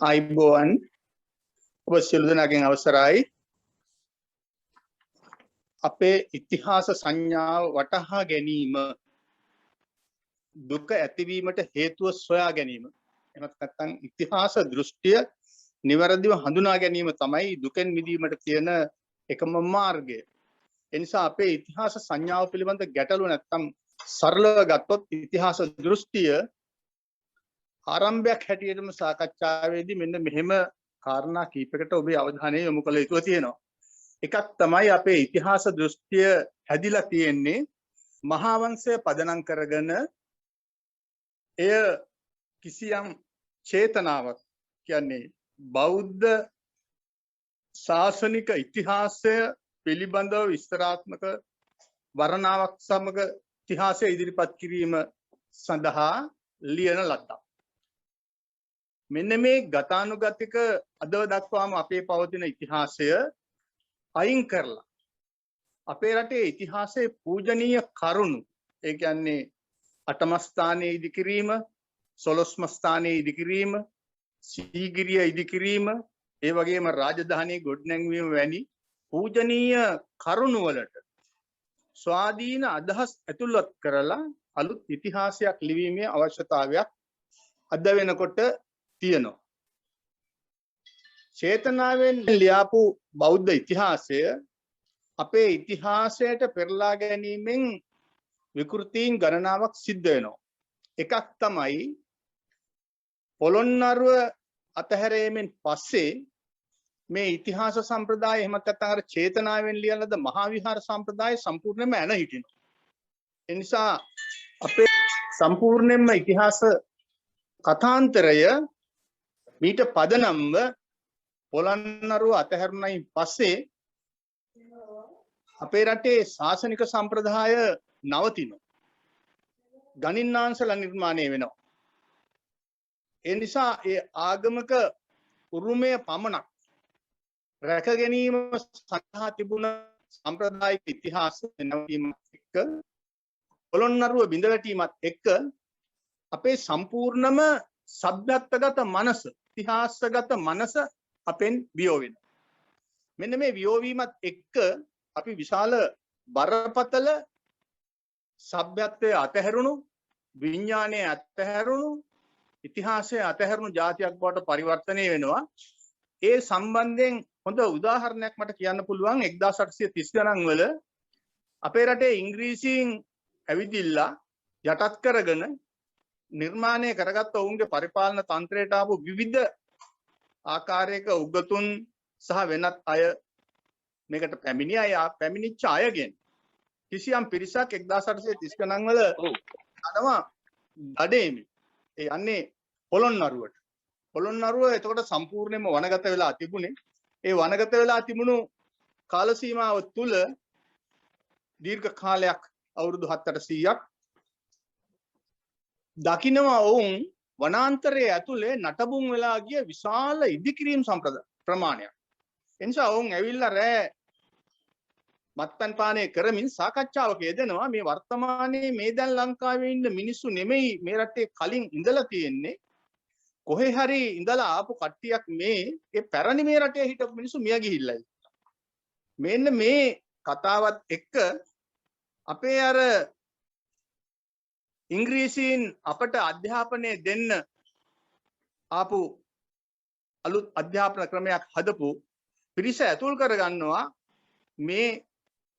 ආයිබෝවන් ඔබ සියලු දෙනාගෙන් අවසරයි අපේ ඉතිහාස සංඥාව වටහා ගැනීම දුක ඇතිවීමට හේතුව සොයා ගැනීම එහෙමත් නැත්නම් ඉතිහාස දෘෂ්ටිය නිවැරදිව හඳුනා ගැනීම තමයි දුකෙන් මිදීමට තියෙන එකම මාර්ගය. ඒ නිසා අපේ ඉතිහාස සංඥාව පිළිබඳ ගැටලුව නැත්නම් සරලව ගත්තොත් ඉතිහාස දෘෂ්ටිය ආරම්භයක් හැටියටම සාකච්ඡාවේදී මෙන්න මෙහෙම කාරණා කීපයකට ඔබේ අවධානය යොමු කළ යුතු තියෙනවා. එකක් තමයි අපේ ඉතිහාස දෘෂ්ටිය හැදිලා තියෙන්නේ මහා වංශය පදනම් කරගෙන එය කිසියම් චේතනාවක් කියන්නේ බෞද්ධ ශාසනික ඉතිහාසය පිළිබඳව විස්තරාත්මක වර්ණනාවක් සමග ඉතිහාසය ඉදිරිපත් කිරීම සඳහා ලියන ලද්දක්. මෙන්න මේ ගතානුගතික අදව දක්වාම අපේ පවතින ඉතිහාසය අයින් කරලා අපේ රටේ ඉතිහාසයේ පූජනීය කරුණු ඒ කියන්නේ අටම ස්ථානයේ ඉදිකිරීම, 12ම ස්ථානයේ ඉදිකිරීම, සීගිරිය ඉදිකිරීම, ඒ වගේම රාජධානී ගොඩනැංවීම වැනි පූජනීය කරුණු වලට ස්වාධීන අදහස් ඇතුළත් කරලා අලුත් ඉතිහාසයක් ලිවීමේ අවශ්‍යතාවයක් අද වෙනකොට තියෙනවා. චේතනාවෙන් ලියාපු බෞද්ධ ඉතිහාසය අපේ ඉතිහාසයට පෙරලා ගැනීමෙන් විකෘතීන් ගණනාවක් සිද්ධ වෙනවා. එකක් තමයි පොළොන්නරුව අතහැරීමෙන් පස්සේ මේ ඉතිහාස සම්ප්‍රදාය එහෙමත් නැත්නම් අර චේතනාවෙන් ලියන ලද මහා විහාර සම්ප්‍රදාය සම්පූර්ණයෙන්ම ඇන හිටිනවා. ඒ නිසා අපේ සම්පූර්ණයෙන්ම ඉතිහාස කථාන්තරය මීට පදනම්ව පොළොන්නරුව අතහැරුණයින් පස්සේ අපේ රටේ ශාසනික සම්ප්‍රදාය නවතිනවා. ගණින්නාංශලා නිර්මාණය වෙනවා. ඒ නිසා ඒ ආගමික උරුමය පමණක් රැක ගැනීම සඳහා තිබුණ සම්ප්‍රදායික ඉතිහාස නැවතීමත් එක්ක පොළොන්නරුව බිඳ වැටීමත් එක්ක අපේ සම්පූර්ණම සભ્યත්වගත මනස ඉතිහාසගත මනස අපෙන් වියෝ වෙනවා. මෙන්න මේ වියෝ වීමත් එක්ක අපි විශාල බරපතල සભ્યත්වයේ අතහැරුණු විඥානයේ අතහැරුණු ඉතිහාසයේ අතහැරුණු જાතියක් බවට පරිවර්තනය වෙනවා. ඒ සම්බන්ධයෙන් හොඳ උදාහරණයක් මට කියන්න පුළුවන් 1830 ගණන් වල අපේ රටේ ඉංග්‍රීසීන් ඇවිදිලා යටත් කරගෙන නිර්මාණය කරගත්ත ඔවුන්ගේ පරිපාලන තන්ත්‍රයට ආපු විවිධ ආකාරයක උගතුන් සහ වෙනත් අය මේකට පැමිණිච්ච අයගෙන් කිසියම් පිරිසක් 1830 ගණන් වල යනවා දඩේමි. ඒ යන්නේ පොළොන්නරුවට. පොළොන්නරුව එතකොට සම්පූර්ණයෙන්ම වනගත වෙලා තිබුණේ. ඒ වනගත වෙලා තිබුණු කාල සීමාව තුල දීර්ඝ කාලයක් අවුරුදු 700ක් දකින්නවා ඔවුන් වනාන්තරයේ ඇතුලේ නටබුන් වෙලා ගිය විශාල ඉදිකිරීම් ප්‍රමාණයක්. එනිසා ඔවුන් ඇවිල්ලා රෑ මත්පැන් පානය කරමින් සාකච්ඡාවක යෙදෙනවා මේ වර්තමානයේ මේ දැන් ලංකාවේ ඉන්න මිනිස්සු නෙමෙයි මේ රටේ කලින් ඉඳලා තියෙන්නේ කොහේ හරි ඉඳලා ආපු කට්ටියක් මේ ඒ පැරණි මේ රටේ හිටපු මිනිස්සු මිය ගිහිල්ලා. මෙන්න මේ කතාවත් එක්ක අපේ අර ඉංග්‍රීසීන් අපට අධ්‍යාපනය දෙන්න ආපු අලුත් අධ්‍යාපන ක්‍රමයක් හදපු පිරිස ඇතුල් කරගන්නවා මේ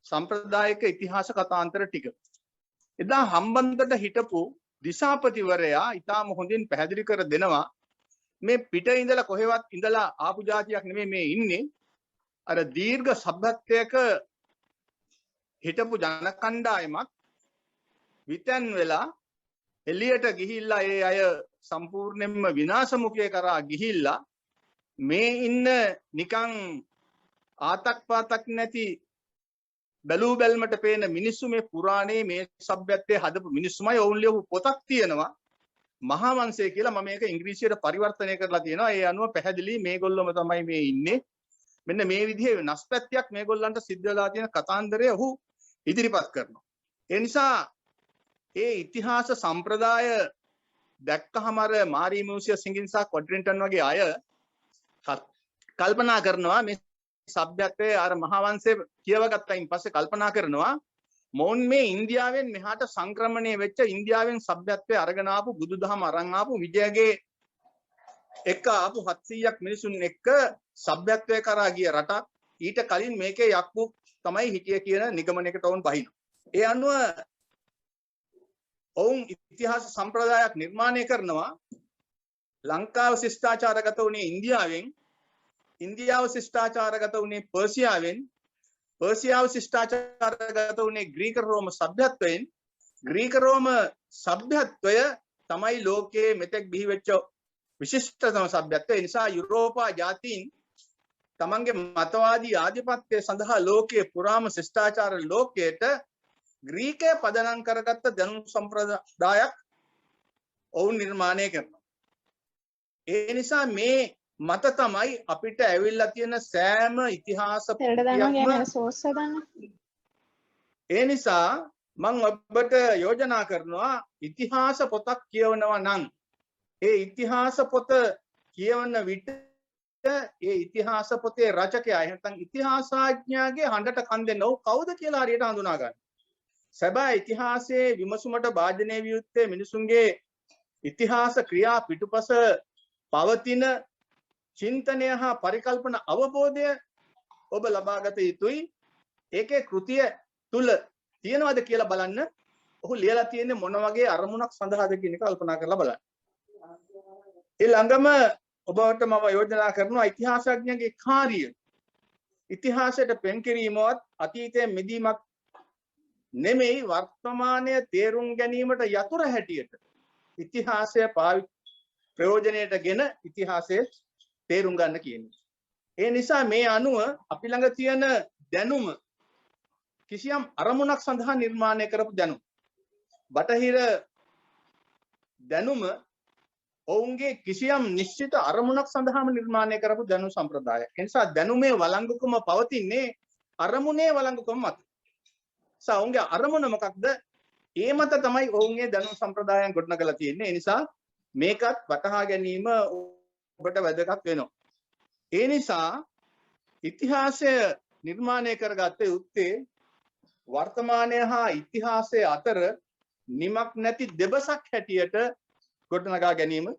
සම්ප්‍රදායික ඉතිහාස කතාන්තර ටික. එදා හම්බන්තොට හිටපු දිසාපතිවරයා ඊටාම හොඳින් පැහැදිලි කර දෙනවා මේ පිට ඉඳලා කොහෙවත් ඉඳලා ආපු જાතියක් නෙමෙයි මේ ඉන්නේ අර දීර්ඝ සබ්බත්වයක හිටපු ජන කණ්ඩායමක් විතන් වෙලා එළියට ගිහිල්ලා ඒ අය සම්පූර්ණයෙන්ම විනාශමුඛය කරා ගිහිල්ලා මේ ඉන්න නිකන් ආතක් පාතක් නැති බැලූ බැල්මට පේන මිනිස්සු මේ පුරාණේ මේ සભ્યත්වයේ හදපු මිනිස්සුමයි ඔවුන් ලියපු පොතක් තියෙනවා මහා වංශය කියලා. මම මේක ඉංග්‍රීසියට පරිවර්තනය කරලා තියෙනවා. ඒ අනුව පැහැදිලි මේගොල්ලොම තමයි මේ ඉන්නේ. මෙන්න මේ විදිහේ නස්පැත්තියක් මේගොල්ලන්ට සිද්ධ වෙලා තියෙන කතාන්දරය ඔහු ඉදිරිපත් කරනවා. ඒ නිසා ඒ ඉතිහාස සම්ප්‍රදාය දැක්කහම අර මාරි මියුසියස් සිංගින්සා කොඩ්රින්ටන් වගේ අය කල්පනා කරනවා මේ සભ્યත්වයේ අර මහාවංශය කියවගත්තයින් පස්සේ කල්පනා කරනවා මොවුන් මේ ඉන්දියාවෙන් මෙහාට සංක්‍රමණය වෙච්ච ඉන්දියාවෙන් සભ્યත්වයේ අරගෙන ආපු බුදුදහම අරන් ආපු විජයගේ එක ආපු 700ක් මිනිසුන් එක්ක සભ્યත්වයේ කරා ගිය රටක් ඊට කලින් මේකේ යක්කු තමයි හිටිය කියන නිගමනයකට වුන් බහිනවා. ඒ අනුව ඔවුන් ඉතිහාස සම්ප්‍රදායක් නිර්මාණය කරනවා ලංකාව ශිෂ්ටාචාරගත වුණේ ඉන්දියාවෙන් ඉන්දියාව ශිෂ්ටාචාරගත වුණේ පර්සියාවෙන් පර්සියාව ශිෂ්ටාචාරගත වුණේ ග්‍රීක රෝම සભ્યත්වයෙන් ග්‍රීක රෝම සભ્યත්වය තමයි ලෝකයේ මෙතෙක් බිහි වෙච්ච විශිෂ්ටතම සભ્યත්වය. ඒ නිසා යුරෝපා ජාතීන් තමන්ගේ මතවාදී ආධිපත්‍ය සඳහා ලෝකයේ පුරාම ශිෂ්ටාචාර ලෝකයට ග්‍රීකය පදනම් කරගත්ත දැනුම් සම්ප්‍රදායක් ඔවුන් නිර්මාණය කරනවා. ඒ නිසා මේ මත තමයි අපිට ඇවිල්ලා තියෙන සෑම ඉතිහාස ඒ නිසා මම ඔබට යෝජනා කරනවා ඉතිහාස පොතක් කියවනවා නම් ඒ ඉතිහාස පොත කියවන විට ඒ ඉතිහාස පොතේ රචකයා එහෙනම් ඉතිහාසඥයාගේ හඬට කන් දෙන්න ඕ කවුද කියලා හරියට හඳුනා ගන්න. සැබෑ ඉතිහාසයේ විමසුමට භාජනය විය යුත්තේ මිනිසුන්ගේ ඉතිහාස ක්‍රියා පිටුපස පවතින චින්තනය හා පරිකල්පන අවබෝධය ඔබ ලබාගත යුතුයි. ඒකේ කෘතිය තුල තියෙනවද කියලා බලන්න. ඔහු ලියලා තියෙන්නේ මොන වගේ අරමුණක් සඳහාද කියන එක කල්පනා කරලා බලන්න. ඊළඟම ඔබට මම යෝජනා කරනවා ඉතිහාසඥගේ කාර්යය ඉතිහාසයට පෙන් කිරීමවත් අතීතයේ මිදීමක් නෙමෙයි වර්තමානයේ තේරුම් ගැනීමට යතුරු හැටියට ඉතිහාසය ප්‍රයෝජනයටගෙන ඉතිහාසයේ තේරුම් ගන්න කියන්නේ. ඒ නිසා මේ අනුව අපි ළඟ තියෙන දැනුම කිසියම් අරමුණක් සඳහා නිර්මාණය කරපු දැනුම. බටහිර දැනුම ඔවුන්ගේ කිසියම් නිශ්චිත අරමුණක් සඳහාම නිර්මාණය කරපු දැනුම් සම්ප්‍රදායක්. ඒ නිසා දැනුමේ වළංගුකම පවතින්නේ අරමුණේ වළංගුකම මත. ඔවුන්ගේ අරමුණ මොකක්ද? ඒ මත තමයි ඔවුන්ගේ දැනුම් සම්ප්‍රදායන් ගොඩනගලා තියෙන්නේ. ඒ නිසා මේකත් වටහා ගැනීම ඔබට වැදගත් වෙනවා. ඒ නිසා ඉතිහාසය නිර්මාණය කරගත්තේ යුත්තේ වර්තමානය හා ඉතිහාසය අතර නිමක් නැති දෙබසක් හැටියට ගොඩනගා ගැනීම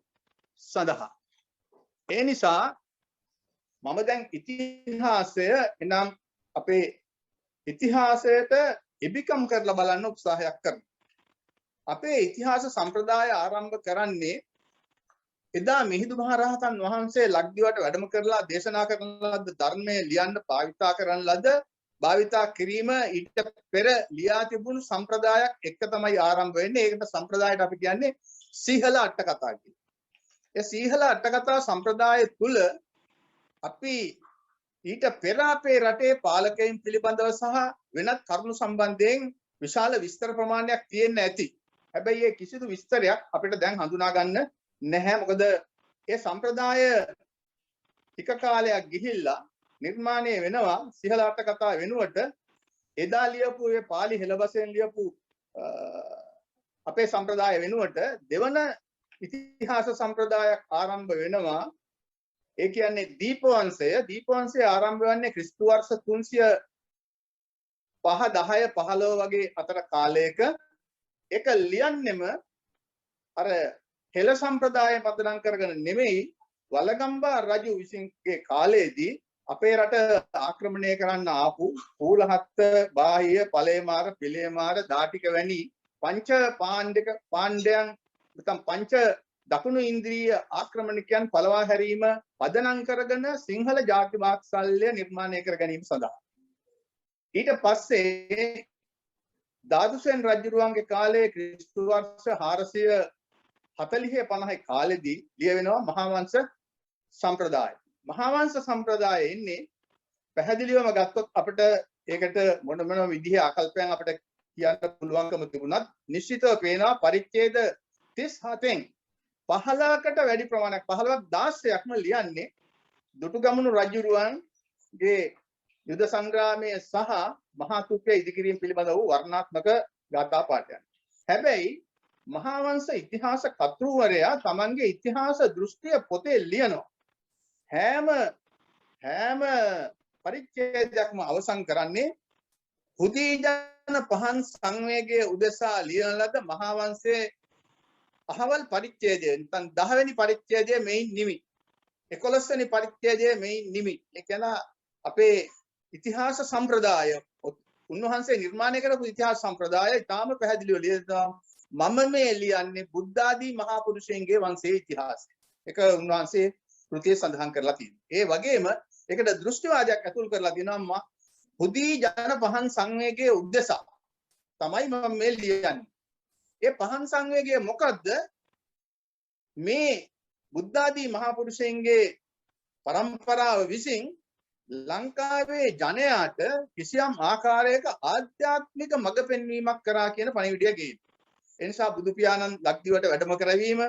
සඳහා. ඒ නිසා මම දැන් ඉතිහාසය එනම් අපේ ඉතිහාසයට ඉබිකම් කරලා බලන්න උත්සාහයක් කරනවා. අපේ ඉතිහාස සම්ප්‍රදාය ආරම්භ කරන්නේ එදා මිහිඳු මහ රහතන් වහන්සේ ලක්දිවට වැඩම කරලා දේශනා කරන ලද ධර්මයේ ලියන්න භාවිතා කිරීම ඊට පෙර ලියා තිබුණු සම්ප්‍රදායක් එක්ක තමයි ආරම්භ වෙන්නේ. ඒකට සම්ප්‍රදායට අපි කියන්නේ සීහල අට කතා කියලා. ඒ සීහල අට කතා සම්ප්‍රදාය තුල අපි ඊට පෙර අපේ රටේ පාලකයන් පිළිබඳව සහ වෙනත් කරුණු සම්බන්ධයෙන් විශාල විස්තර ප්‍රමාණයක් තියෙන්න ඇති. හැබැයි ඒ කිසිදු විස්තරයක් අපිට දැන් හඳුනා ගන්න නැහැ. මොකද ඒ සම්ප්‍රදාය ටික කාලයක් ගිහිල්ලා නිර්මාණය වෙනවා සිහල අට කතා වෙනුවට එදා ලියපු ඒ පාලි හෙළබසෙන් ලියපු අපේ සම්ප්‍රදාය වෙනුවට දෙවන ඉතිහාස සම්ප්‍රදායක් ආරම්භ වෙනවා. ඒ කියන්නේ දීපවංශය. දීපවංශය ආරම්භ වෙන්නේ ක්‍රිස්තු වර්ෂ 305 10 15 වගේ අතර කාලයක. ඒක ලියන්නෙම අර හෙළ සම්ප්‍රදාය පදනම් කරගෙන නෙමෙයි වලගම්බා රජු විසින්ගේ කාලයේදී අපේ රට ආක්‍රමණය කරන්න ආපු පූලහත්ත බාහිය පලේමාර පිළේමාර දාටික වැනි පංච පාණ්ඩයන් නැත්නම් පංච දකුණු ඉන්ද්‍රිය ආක්‍රමණිකයන් පළවා හැරීම පදනම් කරගෙන සිංහල ජාති වාත්සල්‍ය නිර්මාණය කර ගැනීම සඳහා ඊට පස්සේ දාදුසෙන් රජුරුවන්ගේ කාලයේ ක්‍රිස්තු වර්ෂ 440 50 කාලෙදී ලියවෙනවා මහාවංශ සම්ප්‍රදාය. මහාවංශ සම්ප්‍රදාය ඉන්නේ පැහැදිලිවම ගත්තොත් අපිට ඒකට මොන විදිහේ ආකල්පයන් අපිට කියන්න පුළුවන්කම තිබුණත් නිශ්චිතව පේනවා පරිච්ඡේද 37න් 15කට වැඩි ප්‍රමාණයක් 15ක් 16ක්ම ලියන්නේ දුටුගැමුණු රජුරුවන්ගේ යුද සංග්‍රාමයේ සහ මහා තුප්පිය ඉදිකිරීම පිළිබඳ වූ වර්ණාත්මක ගාථා පාඨයන්. හැබැයි මහාවංශ ඉතිහාස කතුවරයා තමන්ගේ ඉතිහාස දෘෂ්ටිය පොතේ ලියනවා. හැම පරිච්ඡේදයක්ම අවසන් කරන්නේ හුදී ජන පහන් සංවේගයේ උදෙසා ලියන ලද මහාවංශයේ අහවල් පරිච්ඡේදය නැත්නම් 10 වෙනි පරිච්ඡේදයේ මෙයින් නිමි. 11 වෙනි පරිච්ඡේදයේ මෙයින් නිමි. ඒ කියන්නේ අපේ ඉතිහාස සම්ප්‍රදාය උන්වහන්සේ නිර්මාණය කරපු ඉතිහාස සම්ප්‍රදාය ඉතාම පැහැදිලිව ලියනවා. මම මේ ලියන්නේ බුද්ධ ආදී මහා පුරුෂයන්ගේ වංශයේ ඉතිහාසය. ඒක උන්වහන්සේ කෘතියේ සඳහන් කරලා තියෙනවා. ඒ වගේම ඒකට දෘෂ්ටිවාදයක් ඇතුල් කරලා තියෙනවා. හුදී ජන පහන් සංවේගයේ උද්දේශා තමයි මම මේ ලියන්නේ. ඒ පහන් සංවේගය මොකද්ද? මේ බුද්ධ ආදී මහා පුරුෂයන්ගේ પરම්පරාව විසින් ලංකාවේ ජනයාට කිසියම් ආකාරයක ආධ්‍යාත්මික මඟ පෙන්වීමක් කරා කියන පණිවිඩය ගේනවා. ඒ නිසා බුදු පියාණන් ලක්දිවට වැඩම කරවීම,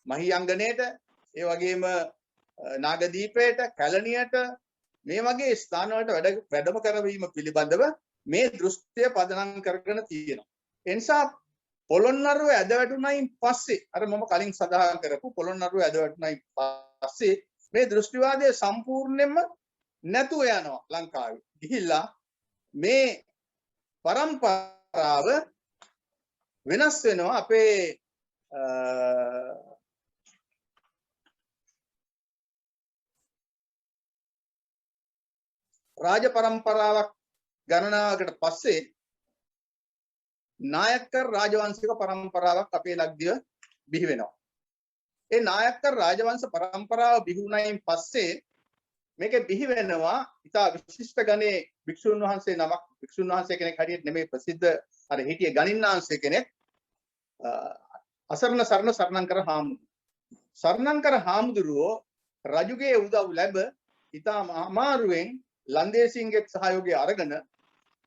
මහියංගණයට, ඒ වගේම නාගදීපයට, කැලණියට මේ වගේ ස්ථාන වලට වැඩම කරවීම පිළිබඳව මේ දෘෂ්ටිය පදනම් කරගෙන තියෙනවා. ඒ නිසා පොළොන්නරුව ඇද වැටුණයින් පස්සේ අර මම කලින් සඳහන් කරපු පොළොන්නරුව ඇද වැටුණයින් පස්සේ මේ දෘෂ්ටිවාදය සම්පූර්ණයෙන්ම නැතුව යනවා ලංකාවේ. ගිහිල්ලා මේ પરම්පරාව වෙනස් වෙනවා. අපේ රාජ પરම්පරාවක් ගණනාවකට පස්සේ නායකකර් රාජවංශික પરම්පරාවක් අපේ ලක්දිව බිහි වෙනවා. ඒ නායකකර් රාජවංශ પરම්පරාව බිහි වුණයින් පස්සේ මේකේ බිහි වෙනවා ඉතා විශිෂ්ට ගණේ භික්ෂුන් වහන්සේ නමක්. භික්ෂුන් වහන්සේ කෙනෙක් හැටියට නෙමෙයි ප්‍රසිද්ධ අර හිටියේ ගණින්නාංශ කෙනෙක්. අසරණ සරණංකර හාමුදුරුවෝ. සරණංකර හාමුදුරුවෝ රජුගේ උදව් ලැබ ඉතා අමාරුවෙන් ලන්දේසින්ගේ සහයෝගය අරගෙන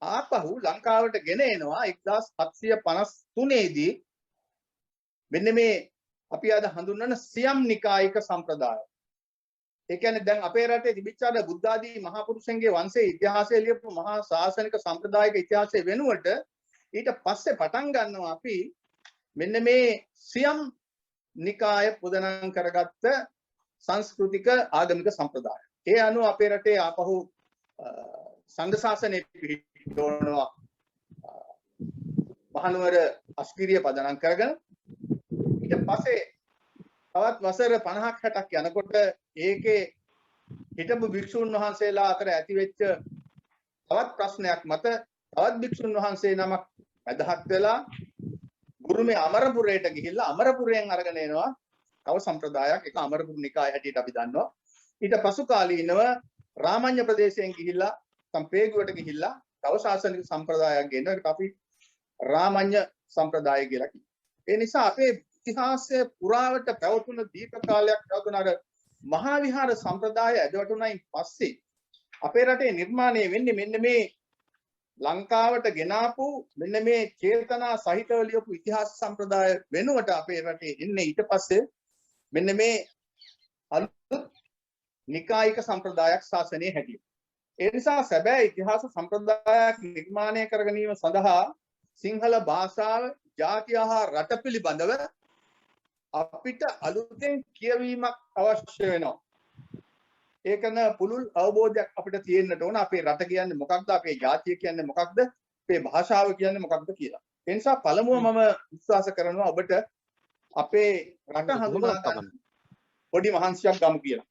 ආපහු ලංකාවට ගෙන එනවා 1753 දී. මෙන්න මේ අපි අද හඳුන්වන සියම් නිකායික සම්ප්‍රදාය. ඒ කියන්නේ දැන් අපේ රටේ තිබිච්ච අර බුද්ධ ආදී මහා පුරුෂයන්ගේ වංශයේ ඉතිහාසය ලියපු මහා ශාසනික සම්ප්‍රදායික ඉතිහාසය වෙනුවට ඊට පස්සේ පටන් ගන්නවා අපි මෙන්න මේ සියම් නිකාය පොදනම් කරගත්ත සංස්කෘතික ආගමික සම්ප්‍රදාය. ඒ අනුව අපේ රටේ ආපහු සංඝ ශාසනය පිහිටවනවා. මහනුවර අස්කිරිය පදනම් කරගෙන ඊට පස්සේ තවත් වසර 50ක් 60ක් යනකොට ඒකේ හිටපු භික්ෂුන් වහන්සේලා අතර ඇතිවෙච්ච තවත් ප්‍රශ්නයක් මත තවත් භික්ෂුන් වහන්සේ නමක් මැදහත් වෙලා ගුරුමේ අමරපුරයට ගිහිල්ලා අමරපුරයෙන් අරගෙන එනවා තව සම්ප්‍රදායක්. ඒක අමරපුර නිකාය හැටියට අපි දන්නවා. ඊට පසු කාලීනව රාමඤ්ඤ ප්‍රදේශයෙන් ගිහිල්ලා සම්පේගුවට ගිහිල්ලා තව ශාසනික සම්ප්‍රදායක් ගෙනවා. ඒකට අපි රාමඤ්ඤ සම්ප්‍රදාය කියලා කියනවා. ඒ නිසා අපේ ඉතිහාසයේ පුරාවට පැවතුන දීර්ඝ කාලයක් පැවතුන අර මහා විහාර සම්ප්‍රදාය ඇදවටුණයින් පස්සේ අපේ රටේ නිර්මාණය වෙන්නේ මෙන්න මේ ලංකාවට ගෙනාපු මෙන්න මේ චේතනා සහිතව ලියපු ඉතිහාස සම්ප්‍රදාය වෙනුවට අපේ රටේ එන්නේ ඊට පස්සේ මෙන්න මේ අලුත් නිකායික සම්ප්‍රදායක් ශාසනයේ හැටියට. ඒ නිසා සැබෑ ඉතිහාස සම්ප්‍රදායක් නිර්මාණය කර ගැනීම සඳහා සිංහල භාෂාව, ජාතිය හා රට පිළිබඳව අපිට අලුතෙන් කියවීමක් අවශ්‍ය වෙනවා. ඒකන පුළුල් අවබෝධයක් අපිට තියෙන්නට ඕන. අපේ රට කියන්නේ මොකක්ද? අපේ ජාතිය කියන්නේ මොකක්ද? අපේ භාෂාව කියන්නේ මොකක්ද කියලා. ඒ නිසා පළමුව මම විශ්වාස කරනවා ඔබට අපේ රට හඳුනා ගන්න පොඩි මහන්සියක් ගමු කියලා.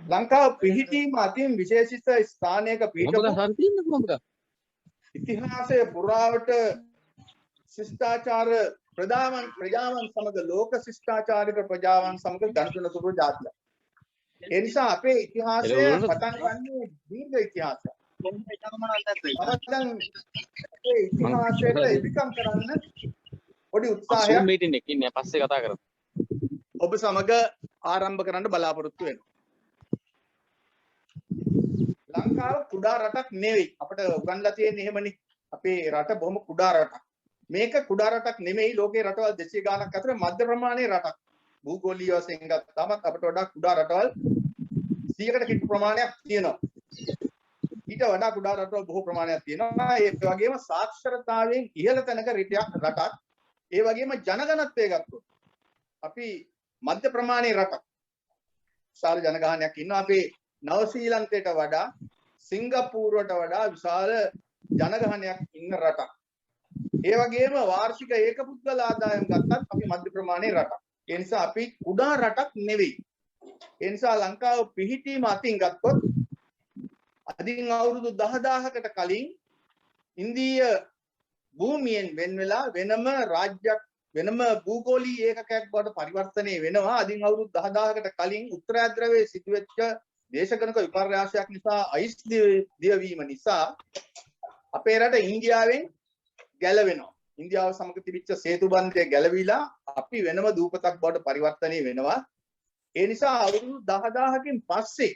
ලංකාව පිහිටීම අතින් විශේෂිත ස්ථානයක පිහිටපු ඉතිහාසයේ පුරාවට ශිෂ්ටාචාර ප්‍රජාවන් සමග ලෝක ශිෂ්ටාචාරික ප්‍රජාවන් සමග ගනුදෙනුතුරු ජාතිය. ඒ නිසා අපේ ඉතිහාසය පටන් ගන්නේ දීර්ඝ ඉතිහාසයක්. ඉතිහාසයට ඉදිකම් කරන්න පොඩි උත්සාහයක් මීටින් එකකින් පස්සේ කතා කරමු. ඔබ සමග ආරම්භ කරන්න බලාපොරොත්තු වෙනවා. ලංකාව කුඩා රටක් නෙවෙයි. අපිට උගන්ලා තියෙන්නේ එහෙමනේ. අපේ රට බොහොම කුඩා රටක්. මේක කුඩා රටක් නෙමෙයි. ලෝකේ රටවල් 200 ගාණක් අතර මධ්‍ය ප්‍රමාණයේ රටක්. භූගෝලීය වශයෙන් ගත්තාම අපිට වඩා කුඩා රටවල් 100කට කිට්ටු ප්‍රමාණයක් තියෙනවා. ඊට වඩා කුඩා රටවල් බොහෝ ප්‍රමාණයක් තියෙනවා. ඒ වගේම සාක්ෂරතාවයෙන් ඉහළ තැනක රටක්. ඒ වගේම ජනගණත්වය ගත්තොත් අපි මධ්‍ය ප්‍රමාණයේ රටක්. විශාල ජනගහනයක් ඉන්නවා. අපේ නවසීලන්තයට වඩා සිංගප්පූරුවට වඩා විශාල ජනගහනයක් ඉන්න රටක්. ඒ වගේම වාර්ෂික ඒක පුද්ගල ආදායම් ගත්තත් අපි මධ්‍ය ප්‍රමාණයේ රටක්. ඒ නිසා අපි කුඩා රටක් නෙවෙයි. ඒ නිසා ලංකාව පිහිටීම අතින් ගත්තොත් අදින් අවුරුදු 10000කට කලින් ඉන්දීය භූමියෙන් වෙන් වෙලා වෙනම රාජ්‍යයක් වෙනම භූගෝලීය ඒකකයක් බවට පරිවර්තනය වෙනවා. අදින් අවුරුදු 10000කට කලින් උත්තරාද්‍රවයේ සිදුවෙච්ච දේශගණක විපර්යාසයක් නිසා අයිස් දියවීම නිසා අපේ රට ඉන්දියාවෙන් ගැලවෙනවා. ඉන්දියාව සමග තිබිච්ච සේතු බන්ධය ගැලවිලා අපි වෙනම දූපතක් බවට පරිවර්තනය වෙනවා. ඒ නිසා අවුරුදු 10000කින් පස්සේ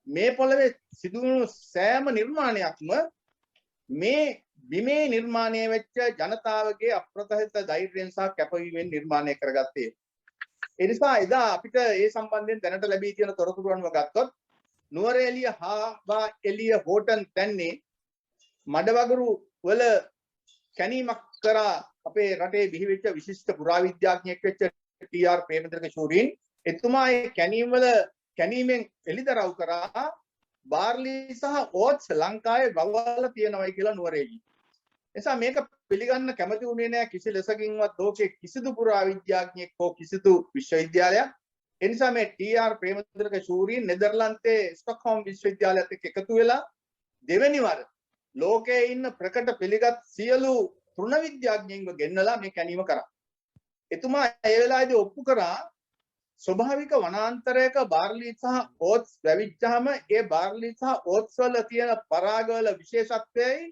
මේ පොළවේ සිදුවුණු සෑම නිර්මාණයක්ම මේ බිමේ නිර්මාණය වෙච්ච ජනතාවගේ අප්‍රතහිත ධෛර්යයෙන් සහ කැපවීමෙන් නිර්මාණය කරගත්තේ. ඒ නිසා එදා අපිට ඒ සම්බන්ධයෙන් දැනට ලැබී තියෙන තොරතුරු අනුව ගත්තොත් නුවරඑළිය හා එළිය හෝටන් තැන්නේ මඩවගුරු වල කැණීමක් කරා අපේ රටේ බිහිවෙච්ච විශිෂ්ට පුරාවිද්‍යාඥයෙක් වෙච්ච ටී.ආර්. ප්‍රේමතිලක ශූරීන් එතුමා ඒ කැණීමෙන් එළිදරව් කරා බාර්ලි සහ ඕට්ස් ලංකාවේ වවලා තියෙනවායි කියලා නුවරඑළිය. එසා මේක පිළිගන්න කැමති වුණේ නැහැ කිසි ලෙසකින්වත් ලෝකයේ කිසිදු පුරාවිද්‍යාඥයෙක් හෝ කිසිදු විශ්වවිද්‍යාලයක්. ඒ නිසා මේ ටී.ආර්. ප්‍රේමතිලක ශූරීන් නෙදර්ලන්තයේ ස්ටොක්හෝම් විශ්වවිද්‍යාලයත් එක්ක එකතු වෙලා දෙවෙනි වර ලෝකයේ ඉන්න ප්‍රකට පිළිගත් සියලු තෘණ විද්‍යාඥයින්ව ගෙන්නලා මේ කැණීම කරා. එතුමා ඒ වෙලාවේදී ඔප්පු කරා ස්වභාවික වනාන්තරයක බාර්ලි සහ ඕට්ස් වැවිච්චාම ඒ බාර්ලි සහ ඕට්ස් වල තියෙන පරාගවල විශේෂත්වයයි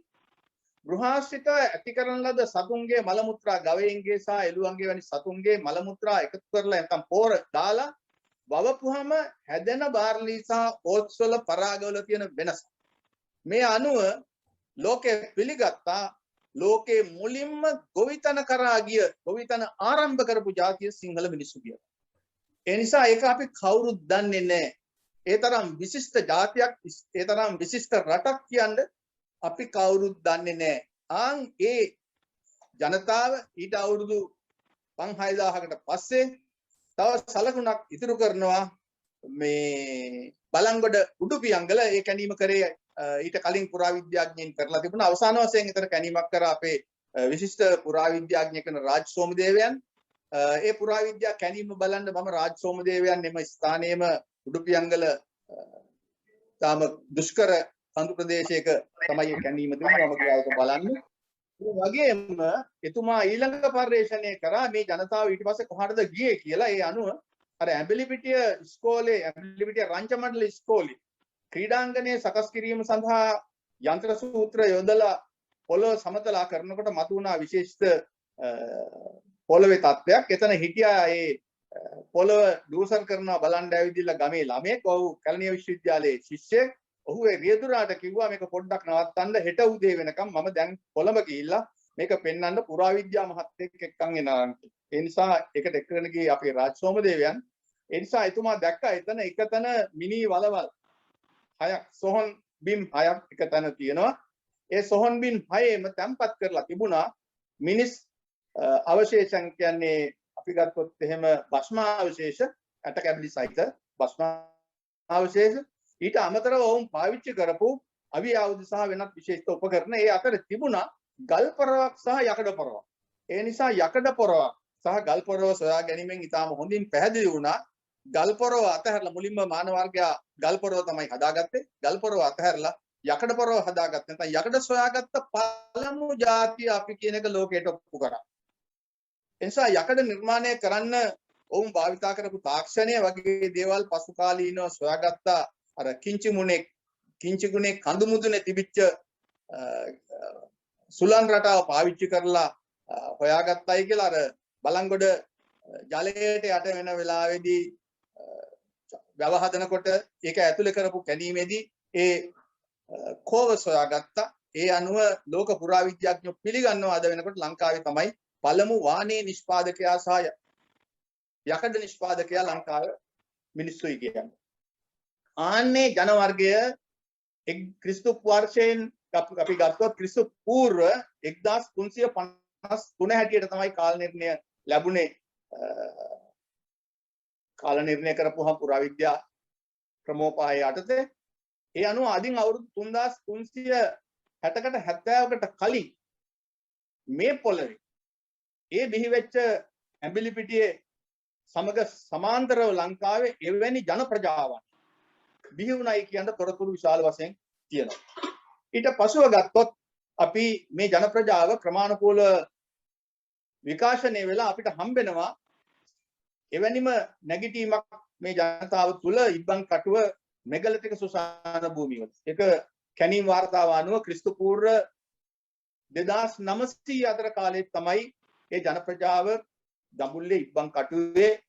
ගෘහාශ්‍රිත ඇති කරන ලද සතුන්ගේ මල මුත්‍රා ගවයින්ගේ සහ එළුවන්ගේ වැනි සතුන්ගේ මල මුත්‍රා එකතු කරලා නැත්නම් පෝර දාලා වවපුවම හැදෙන බාර්ලි සහ ඕට්ස් වල පරාගවල තියෙන වෙනස. මේ අනුව ලෝකේ පිළිගත්තා ලෝකේ මුලින්ම ගොවිතැන කරා ගිය ගොවිතැන ආරම්භ කරපු ජාතිය සිංහල මිනිස්සු කියලා. ඒ නිසා ඒක අපි කවුරුත් දන්නේ නැහැ. ඒ තරම් විශිෂ්ට ජාතියක් ඒ තරම් විශිෂ්ට රටක් කියන්නේ අපි කවුරුත් දන්නේ නැහැ. ඒ ජනතාව ඊට අවුරුදු 5000කට පස්සේ තව සලකුණක් ඉතුරු කරනවා මේ බලංගොඩ උඩුපියංගල ඒ කැණීම කරේ ඊට කලින් පුරාවිද්‍යාඥයින් කරලා තිබුණා. අවසාන වශයෙන් ඊතර කැණීමක් කරා අපේ විශිෂ්ට පුරාවිද්‍යාඥයෙක් වෙන රාජ් සෝමදේවයන්. ඒ පුරාවිද්‍යා කැණීම බලන්න මම රාජ් සෝමදේවයන් එම ස්ථානයේම උඩුපියංගල තාම දුෂ්කර කඳු ප්‍රදේශයක තමයි කැණීම දුන්නේ. මම ගියා ඒක බලන්න. ඒ වගේම එතුමා ඊළඟ පරිශ්‍රණය කරා මේ ජනතාව ඊට පස්සේ කොහාටද ගියේ කියලා. ඒ අනුව අර ඇඹිලිපිටිය ඉස්කෝලේ ඇඹිලිපිටිය රංචමඩල ඉස්කෝලේ ක්‍රීඩාංගණයේ සකස් කිරීම සඳහා යන්ත්‍ර සූත්‍ර යොදලා පොළොව සමතලා කරනකොට මතුවුණා විශේෂිත පොළවේ තත්ත්වයක්. එතන හිටියා ඒ පොළව දූෂණ කරනවා බලන්න ඇවිදින්න ගමේ ළමයෙක්. ඔහු කැලණිය විශ්වවිද්‍යාලයේ ශිෂ්‍යෙක්. ඔහු ඒ රියදුරාට කිව්වා මේක පොඩ්ඩක් නවත්තන්න හෙට උදේ වෙනකම් මම දැන් කොළඹ ගිහිල්ලා මේක පෙන්වන්න පුරාවිද්‍යා මහත්තයෙක් එක්කන් එනවා. ඒ නිසා ඒකට එක්කගෙන ගියේ අපේ රාජ් සෝමදේවයන්. ඒ නිසා එතුමා දැක්කා එතන එකතන මිනි වලවල් 6ක් සොහොන් බිම් 6ක් එකතන තියෙනවා. ඒ සොහොන් බිම් 6ෙම තැම්පත් කරලා තිබුණා මිනිස් අවශේෂයන් කියන්නේ අපි ගත්තොත් එහෙම භස්මාවශේෂ ඇට කැබලි සහිත භස්මාවශේෂ ඊට අමතරව වුන් පාවිච්චි කරපු අවි ආයුධ සහ වෙනත් විශේෂ උපකරණ ඒ අතර තිබුණා ගල් පොරවක් සහ යකඩ පොරවක්. ඒ නිසා යකඩ පොරවක් සහ ගල් පොරව සොයා ගැනීමෙන් ඉතාම හොඳින් පැහැදිලි වුණා ගල් පොරව අතහැරලා මුලින්ම මානව වර්ගයා ගල් පොරව තමයි හදාගත්තේ. ගල් පොරව අතහැරලා යකඩ පොරව හදාගත්තේ. නැත්නම් යකඩ සොයාගත්ත පළමු ජාතිය අපි කියන එක ලෝකයට ඔප්පු කරා. එනිසා යකඩ නිර්මාණය කරන්න ඔවුන් භාවිතා කරපු තාක්ෂණය වගේ දේවල් පසු කාලීනව සොයාගත්තා. අර කිංචි ගුණේ කඳු මුදුනේ තිබිච්ච සුලන් රටාව පාවිච්චි කරලා හොයාගත්තයි කියලා අර බලංගොඩ ජලයට යට වෙන වෙලාවේදී වැව හදනකොට ඒක ඇතුලේ කරපු කැණීමේදී ඒ කෝව සොයාගත්තා. ඒ අනුව ලෝක පුරාවිද්‍යාඥයෝ පිළිගන්නවා අද වෙනකොට ලංකාවේ තමයි පළමු වානේ නිෂ්පාදකයා සහ යකඩ නිෂ්පාදකයා ලංකාවේ මිනිස්සුයි කියන්නේ. ආන්නේ ජන වර්ගය ක්‍රිස්තු වර්ෂයෙන් අපි ගත්තොත් ක්‍රිස්තු පූර්ව 1350 1953 හැටියට තමයි කාල නිර්ණය ලැබුණේ. කාල නිර්ණය කරපුවහම පුරාවිද්‍යා ක්‍රමෝපාය යටතේ ඒ අනුව අදින් අවුරුදු 3360කට 70කට කලින් මේ පොළවේ ඒ බිහිවෙච්ච ඇඹිලිපිටියේ සමග සමාන්තරව ලංකාවේ එවැනි ජන ප්‍රජාවක් බිහි වුණයි කියන තොරතුරු විශාල වශයෙන් තියෙනවා. ඊට පසුව ගත්තොත් අපි මේ ජන ප්‍රජාව ක්‍රමානුකූල විකාශනය වෙලා අපිට හම්බෙනවා එවැනිම නැගිටීමක් මේ ජනතාව තුළ ඉබ්බන් කටුව මෙගලිතික සුසාන භූමියවල. ඒක කැණීම් වාර්තාව අනුව ක්‍රිස්තු පූර්ව 2900 අතර කාලයේ තමයි මේ ජන ප්‍රජාව දඹුල්ලේ ඉබ්බන් කටුවේ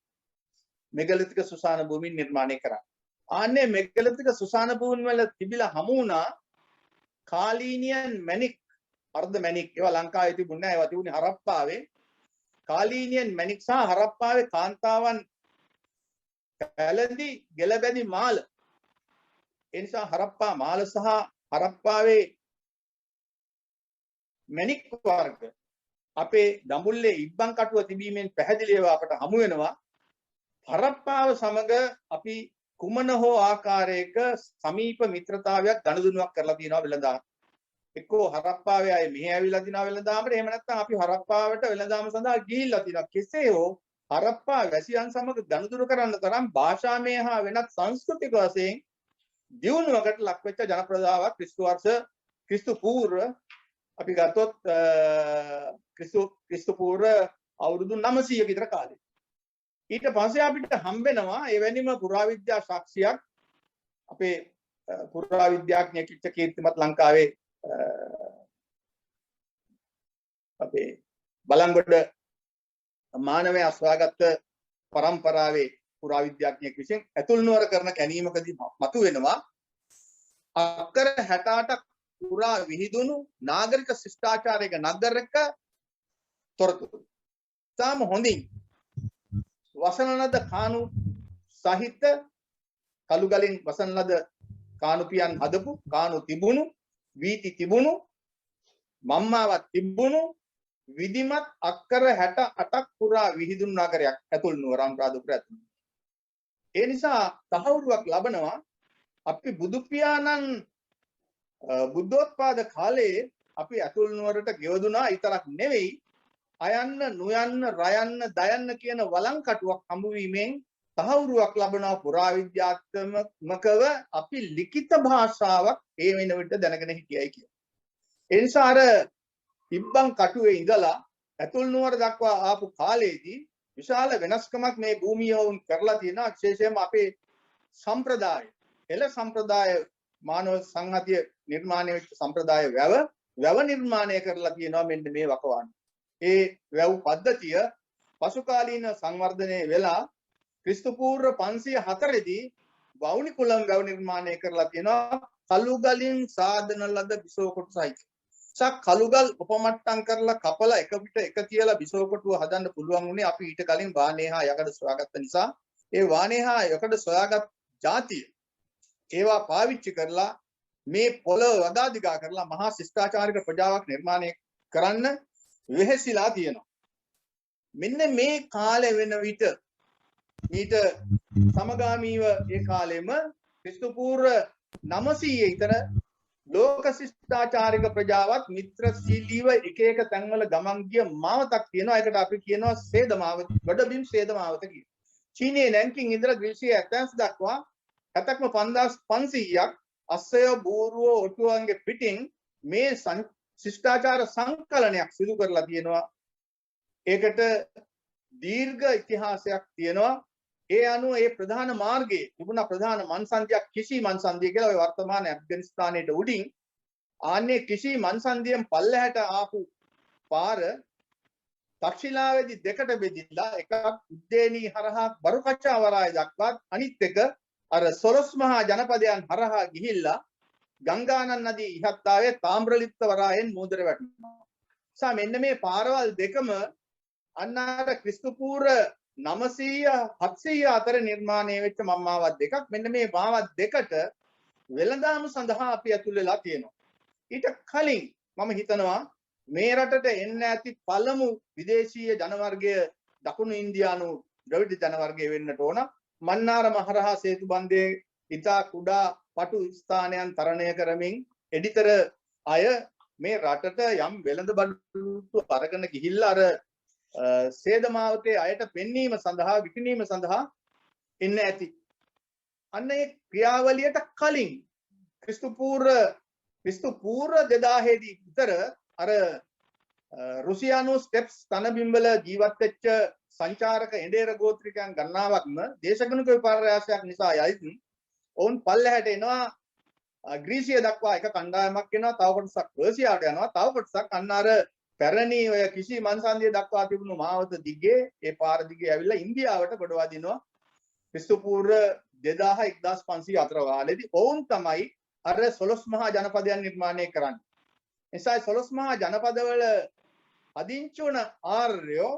මෙගලිතික සුසාන භූමිය නිර්මාණය කරා. ආන්නේ මෙගලිතික සුසාන භූමිය වල තිබිලා හමු වුණා කාලීනියන් මැණික් අර්ධ මැණික්. ඒවා ලංකාවේ තිබුණේ නැහැ. ඒවා තිබුණේ හරප්පාවේ. කාලීනියන් මැණික් සහ හරප්පාවේ කාන්තාවන් පැලඳි ගෙලබැඳි මාල. ඒ නිසා හරප්පා මාල සහ හරප්පාවේ මැණික් වර්ග අපේ දඹුල්ලේ ඉබ්බන් කටුව තිබීමෙන් පැහැදිලිව අපට හමු වෙනවා. හරප්පාව සමග අපි කුමන හෝ ආකාරයක සමීප මිත්‍රතාවයක් ගනුදෙනුවක් කරලා තියෙනවා වෙළඳාම. එක්කෝ හරප්පාවේ අය මෙහෙ ඇවිල්ලා තිනවා වෙළඳාමට. එහෙම නැත්නම් අපි හරප්පාවට වෙළඳාම සඳහා ගිහිල්ලා තිනවා. කෙසේ හෝ හරප්පා වැසියන් සමග ගනුදෙනු කරන්න තරම් භාෂාමය හා වෙනත් සංස්කෘතික වශයෙන් දියුණුවකට ලක්වෙච්ච ජන ප්‍රජාවක් ක්‍රිස්තු පූර්ව අපි ගත්තොත් ක්‍රිස්තු පූර්ව අවුරුදු 900 විතර කාලේ. ඊට පස්සේ අපිට හම්බෙනවා එවැනිම පුරාවිද්‍යා සාක්ෂියක් අපේ පුරාවිද්‍යාඥයෙක් කීර්තිමත් ලංකාවේ අපේ බලංගොඩ මානවය අස්වාගත්ත පරම්පරාවේ පුරාවිද්‍යාඥයෙක් විසින් ඇතුල් නුවර කරන කැණීමකදී මතුවෙනවා අක්කර 68ක් පුරා විහිදුණු නාගරික ශිෂ්ටාචාරයක නගරක තොරතුරු. තාම හොඳින් වසන ලද කානු සහිත කළුගලින් වසන ලද කානුපියන් හදපු කානු තිබුණු වීති තිබුණු මම්මාවක් තිබුණු විධිමත් අක්කර 68ක් පුරා විහිදුණු නගරයක් ඇතුල් නුවර අනුරාධපුර ඇතුළු. ඒ නිසා තහවුරුවක් ලබනවා අපි බුදු පියාණන් බුද්ධෝත්පාද කාලයේ අපි ඇතුල් නුවරට ගෙවදුනා විතරක් නෙවෙයි අයන්න නොයන්න රයන්න දයන්න කියන වළංකටුවක් හමු වීමෙන් තහවුරුවක් ලබනවා පුරාවිද්‍යාත්මකව අපි ලිඛිත භාෂාවක් ඒ වෙන විට දැනගෙන හිටියයි කියන. ඒ නිසා අර ඉබ්බන් කටුවේ ඉඳලා ඇතුල් නුවර දක්වා ආපු කාලයේදී විශාල වෙනස්කමක් මේ භූමිය වුන් කරලා තියෙනවා. විශේෂයෙන්ම අපේ සම්ප්‍රදාය එළ සම්ප්‍රදාය මානව සංහතිය නිර්මාණය වෙච්ච සම්ප්‍රදාය වැව නිර්මාණය කරලා තියෙනවා මෙන්න මේ වකවාන. ඒ වැව් පද්ධතිය පසු කාලීන සංවර්ධනය වෙලා ක්‍රිස්තු පූර්ව 504 දී වවුනි කුලම් වැව් නිර්මාණය කරලා තියෙනවා කළුගලින් සාදන ලද බිසෝ කොටු සහිත. කළුගල් උපමට්ටම් කරලා කපලා එක පිට එක තියලා බිසෝ කොටුව හදන්න පුළුවන් උනේ අපි ඊට කලින් වානේ හා යකඩ සොයාගත්ත නිසා. ඒ වානේ හා යකඩ සොයාගත් જાතිය ඒවා පාවිච්චි කරලා මේ පොළව වදා දිගා කරලා මහා ශිෂ්ටාචාරික ප්‍රජාවක් නිර්මාණය කරන්න වෙහෙසිලා තියෙනවා. මෙන්න මේ කාලේ වෙන විට ඊට සමගාමීව ඒ කාලෙම ක්‍රිස්තු පූර්ව 900 ඊතර ලෝක ශිෂ්ටාචාරික ප්‍රජාවත් මිත්‍රශීලීව එක එක තැන්වල ගමන් ගිය මාවතක් තියෙනවා. ඒකට අපි කියනවා සේදමාවත, ගොඩබිම් සේදමාවත කියලා. චීනයේ නැන්කින් ඉඳලා ග්‍රීසියේ ඇතැන්ස් දක්වා ඇතක්ම 5500ක් අස්සය බූරුව ඔටුවන්ගේ පිටින් මේ ශිෂ්ටාචාර සංකලනයක් සිදු කරලා තියෙනවා. ඒකට දීර්ඝ ඉතිහාසයක් තියෙනවා. ඒ අනුව ඒ ප්‍රධාන මාර්ගයේ තිබුණා ප්‍රධාන මන්සන්දියක් කිසි මන්සන්දිය කියලා ඔය වර්තමාන ඇෆ්ගනිස්තානයේ උඩින් ආන්නේ කිසි මන්සන්දියෙන් පල්ලෙහාට ආපු පාර තක්ෂිලාවේදී දෙකට බෙදිලා එකක් උද්දේනී හරහා බරුකච්චා වරාය දක්වා අනිත් එක අර සොරස් මහා ජනපදයන් හරහා ගිහිල්ලා ගංගානන් නදී ඉහත්තාවේ තාම්‍රලිප්ත වරායෙන් මූදර වැටෙනවා. සා මෙන්න මේ පාරවල් දෙකම අන්නාර ක්‍රිස්තු පූර්ව 900 700 අතර නිර්මාණය වෙච්ච මම්මාවත් දෙකක්. මෙන්න මේ මාවත් දෙකට වෙළඳාම සඳහා අපි ඇතුල් වෙලා තියෙනවා. ඊට කලින් මම හිතනවා මේ රටට එන්න ඇති පළමු විදේශීය ජනවර්ගය දකුණු ඉන්දියානු ද්‍රවිඩ ජනවර්ගය වෙන්නට ඕන. මන්නාර මහරහා සේතු බන්ධයේ ඉතා කුඩා පටු ස්ථානයන් තරණය කරමින් එඩිතර අය මේ රටට යම් වෙළඳ බඩු අරගෙන ගිහිල්ලා අර සේදමාවතේ අයට පෙන්වීම සඳහා විකිණීම සඳහා ඉන්න ඇති. අන්න ඒ ක්‍රියාවලියට කලින් ක්‍රිස්තු පූර්ව 2000 දී විතර අර රුසියානු ස්ටෙප්ස් තනබිම්වල ජීවත් වෙච්ච සංචාරක එඬේර ගෝත්‍රිකයන් ගණනාවක්ම දේශගුණික විපර්යාසයක් නිසා යයි ඔවුන් පල්ලෙහාට එනවා ග්‍රීසිය දක්වා එක කණ්ඩායමක් එනවා තව කොටසක් පර්සියාට යනවා තව කොටසක් අන්න අර පැරණි ඔය කිසි මන්සන්දිය දක්වා තිබුණු මාවත දිගේ ඒ පාර දිගේ ඇවිල්ලා ඉන්දියාවට ගොඩ වදිනවා ක්‍රිස්තු පූර්ව 2000 1500 අතර කාලෙදී ඔවුන් තමයි අර 12 මහා ජනපදයන් නිර්මාණය කරන්නේ. එසා 12 මහා ජනපදවල අදිංචි වන ආර්යෝ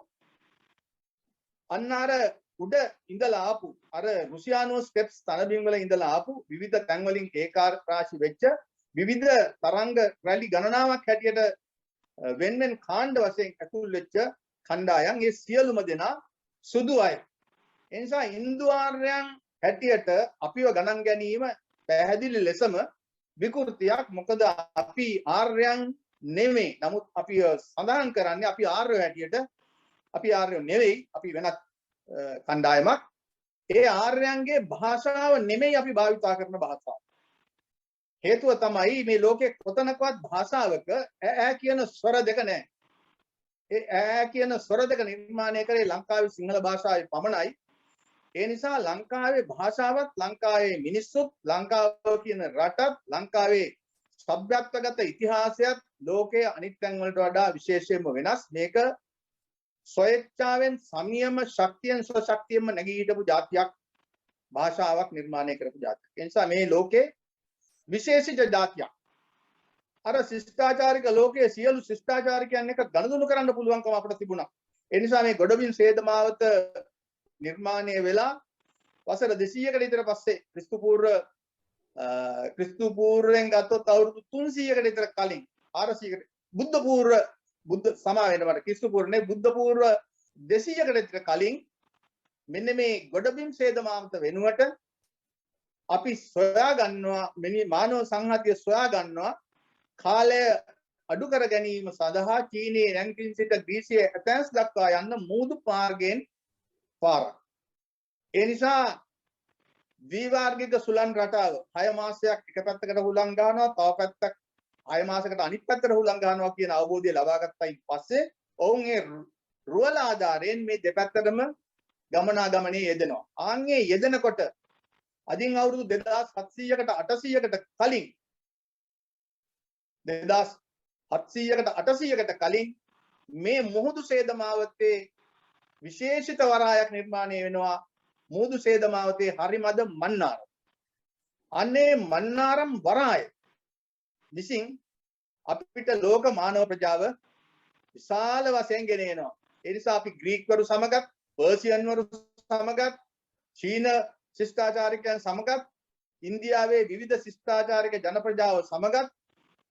අන්න අර උඩ ඉඳලා ආපු අර රුසියානු ස්ටෙප්ස් තනබිම් වල ඉඳලා ආපු විවිධ තැන් වලින් ඒකාරාශී වෙච්ච විවිධ තරංග රැලි ගණනාවක් හැටියට වෙන්වෙන් කාණ්ඩ වශයෙන් ඇතුල් වෙච්ච කණ්ඩායම් ඒ සියලුම දෙනා සුදු අය. ඒ නිසා ඉන්දු ආර්යයන් හැටියට අපිව ගණන් ගැනීම පැහැදිලි ලෙසම විකෘතියක්. මොකද අපි ආර්යයන් නෙමෙයි. නමුත් අපි සඳහන් කරන්නේ අපි ආර්යෝ හැටියට අපි ආර්යෝ නෙවෙයි. අපි වෙනත් කණ්ඩායමක්. ඒ ආර්යයන්ගේ භාෂාව නෙමෙයි අපි භාවිතා කරන භාෂාව. හේතුව තමයි මේ ලෝකේ කොතනකවත් භාෂාවක ඈ කියන ස්වර දෙක නැහැ. ඒ ඈ කියන ස්වර දෙක නිර්මාණය කරේ ලංකාවේ සිංහල භාෂාවේ පමණයි. ඒ නිසා ලංකාවේ භාෂාවත් ලංකාවේ මිනිස්සුත් ලංකාව කියන රටත් ලංකාවේ සભ્યත්වගත ඉතිහාසයත් ලෝකයේ අනිත් තැන් වලට වඩා විශේෂයෙන්ම වෙනස්. මේක ස්වේච්ඡාවෙන් සමියම ශක්තියෙන් ස්වශක්තියෙන්ම නැගී හිටපු ජාතියක් භාෂාවක් නිර්මාණය කරපු ජාතියක්. ඒ නිසා මේ ලෝකේ විශේෂිත ජාතියක්. අර ශිෂ්ටාචාරික ලෝකයේ සියලු ශිෂ්ටාචාරිකයන් එක ගනුදෙනු කරන්න පුළුවන්කම අපිට තිබුණා. ඒ නිසා මේ ගොඩබිම් සේදමාවත නිර්මාණය වෙලා වසර 200කට විතර පස්සේ ක්‍රිස්තු පූර්වයෙන් ගත්තොත් අවුරුදු 300කට විතර කලින් 400කට බුද්ධ සමා වෙනවට ක්‍රිස්තු පූර්වනේ බුද්ධ පූර්ව 200කට විතර කලින් මෙන්න මේ ගොඩබිම් සේදමාවත වෙනුවට අපි සොයා ගන්නවා මෙනි මානව සංහතිය සොයා ගන්නවා කාලය අඩු කර ගැනීම සඳහා චීනයේ රැන්කින් සිට ග්‍රීසියේ ඇතැන්ස් දක්වා යන්න මූදු මාර්ගයෙන් පාරක්. ඒ නිසා ද්විවාර්ගික සුළං රටාව 6 මාසයක් එක පැත්තකට හුලං ගන්නවා තව පැත්තක් 6 මාසයකට අනිත් පැත්තට හුලං ගන්නවා කියන අවබෝධය ලබා ගත්තයින් පස්සේ ඔවුන් ඒ රුවල ආධාරයෙන් මේ දෙපැත්තටම ගමනාගමනයේ යෙදෙනවා. ආන්ගේ යෙදෙනකොට අදින් අවුරුදු 2700කට 800කට කලින් 2700කට 800කට කලින් මේ මුහුදු සේදමාවතේ විශේෂිත වරායක් නිර්මාණය වෙනවා. මුහුදු සේදමාවතේ හරිමද මන්නාරම්. අනේ මන්නාරම් වරාය විසින් අපිට ලෝක මානව ප්‍රජාව විශාල වශයෙන් ගෙන එනවා. ඒ නිසා අපි ග්‍රීක්වරු සමගත්, පර්සියන්වරු සමගත්, චීන ශිෂ්ටාචාරිකයන් සමගත්, ඉන්දියාවේ විවිධ ශිෂ්ටාචාරික ජන ප්‍රජාව සමගත්,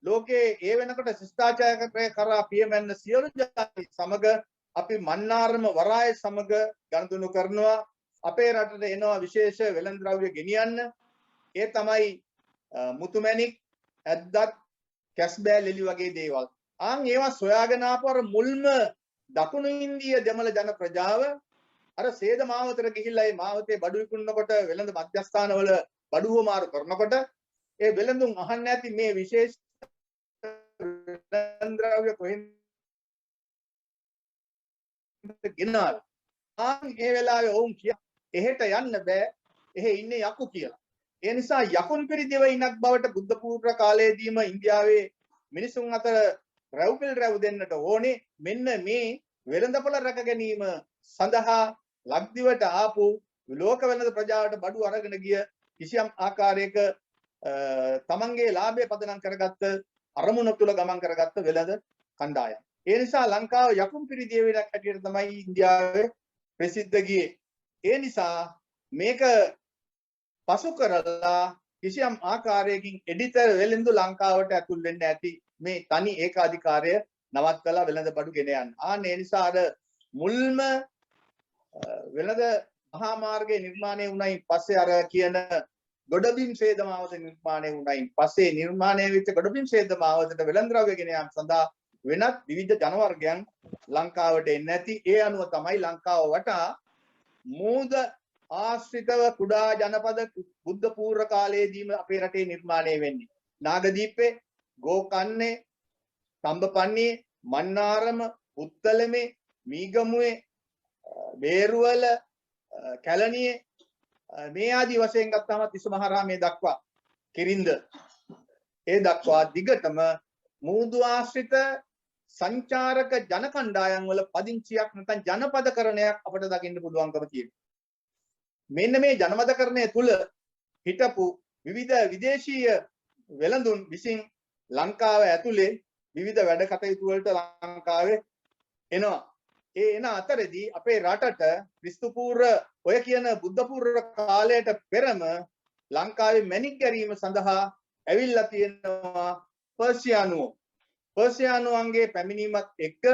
ලෝකයේ ඒ වෙනකොට ශිෂ්ටාචාරකය කරා පියමැන්න සියලු ජාති සමග අපි මන්නාරම වරාය සමග ගනුදෙනු කරනවා. අපේ රටට එනවා විශේෂ වෙළඳ ද්‍රව්‍ය ගෙනියන්න. ඒ තමයි මුතුමැණික්, ඇද්දත්, කැස්බෑ ලෙලි වගේ දේවල්. ආන් ඒවා සොයාගෙන ආපු අර මුල්ම දකුණු ඉන්දිය දෙමළ ජන ප්‍රජාව අර සේද මාවතට ගිහිල්ලා ඒ මාවතේ බඩු විකුණනකොට වෙළඳ මධ්‍යස්ථානවල බඩු හොමාරු කරනකොට ඒ වෙළඳුන් අහන්න ඇති මේ විශේෂ වෙළඳ ද්‍රව්‍ය කොහෙන්ද ගෙනාව. ආන් ඒ වෙලාවේ ඔවුන් කිය එහෙට යන්න බෑ. එහෙ ඉන්නේ යකු කියලා. ඒ නිසා යකුන් පිරිදෙවිනක් බවට බුද්ධ පූර්ව කාලයේදීම ඉන්දියාවේ මිනිසුන් අතර රැව්පිල් රැව් දෙන්නට ඕනේ. මෙන්න මේ වෙළඳපොළ රැක ගැනීම සඳහා ලක්දිවට ආපු ලෝක වෙළඳ ප්‍රජාවට බඩු අරගෙන ගිය කිසියම් ආකාරයක තමන්ගේ ලාභය පදනම් කරගත්ත අරමුණ තුල ගමන් කරගත්ත වෙළඳ කණ්ඩායම්. ඒ නිසා ලංකාව යකුන් පිරිදෙවිනක් හැටියට තමයි ඉන්දියාවේ ප්‍රසිද්ධ ගියේ. ඒ නිසා මේක පසු කරලා කිසියම් ආකාරයකින් එඩිටර් වෙළඳු ලංකාවට ඇතුල් වෙන්න ඇති මේ තනි ඒකාධිකාරය නවත්තලා වෙළඳ බඩු ගෙන යන්න. ඒ නිසා අර මුල්ම වෙළඳ මහා මාර්ගයේ නිර්මාණය වුණයින් පස්සේ අර කියන ගොඩබිම් ඡේදමාවත නිර්මාණය වුණයින් පස්සේ නිර්මාණය වෙච්ච ගොඩබිම් ඡේදමාවතට වෙළඳ ද්‍රව්‍ය ගෙන යාම සඳහා වෙනත් විවිධ ජන වර්ගයන් ලංකාවට එන්නේ නැති. ඒ අනුව තමයි ලංකාව වටා මූද ආශ්‍රිතව කුඩා ජනපද බුද්ධ පූර්ව කාලයේදීම අපේ රටේ නිර්මාණය වෙන්නේ. නාගදීපේ, ගෝකන්නේ, තඹපන්නියේ, මන්නාරම, උත්තලමේ, මීගමුවේ, බේරුවල, කැලණියේ මේ ආදි වශයෙන් ගත්තාම තිසමහාරාමයේ දක්වා කිරින්ද ඒ දක්වා දිගටම මූදු ආශ්‍රිත සංචාරක ජන කණ්ඩායම් වල පදිංචියක් නැත්නම් ජනපදකරණයක් අපිට දකින්න පුළුවන්කම තියෙනවා. මෙන්න මේ ජනපදකරණය තුල හිටපු විවිධ විදේශීය වෙළඳුන් විසින් ලංකාව ඇතුලේ විවිධ වැඩ කටයුතු වලට ලංකාවේ එනවා. ඒ එන අතරදී අපේ රටට ක්‍රිස්තු පූර්ව ඔය කියන බුද්ධ පූර්ව කාලයට පෙරම ලංකාවේ මැණික් ගැරීම සඳහා ඇවිල්ලා තියෙනවා පර්සියානුවෝ. පර්සියානුවන්ගේ පැමිණීමත් එක්ක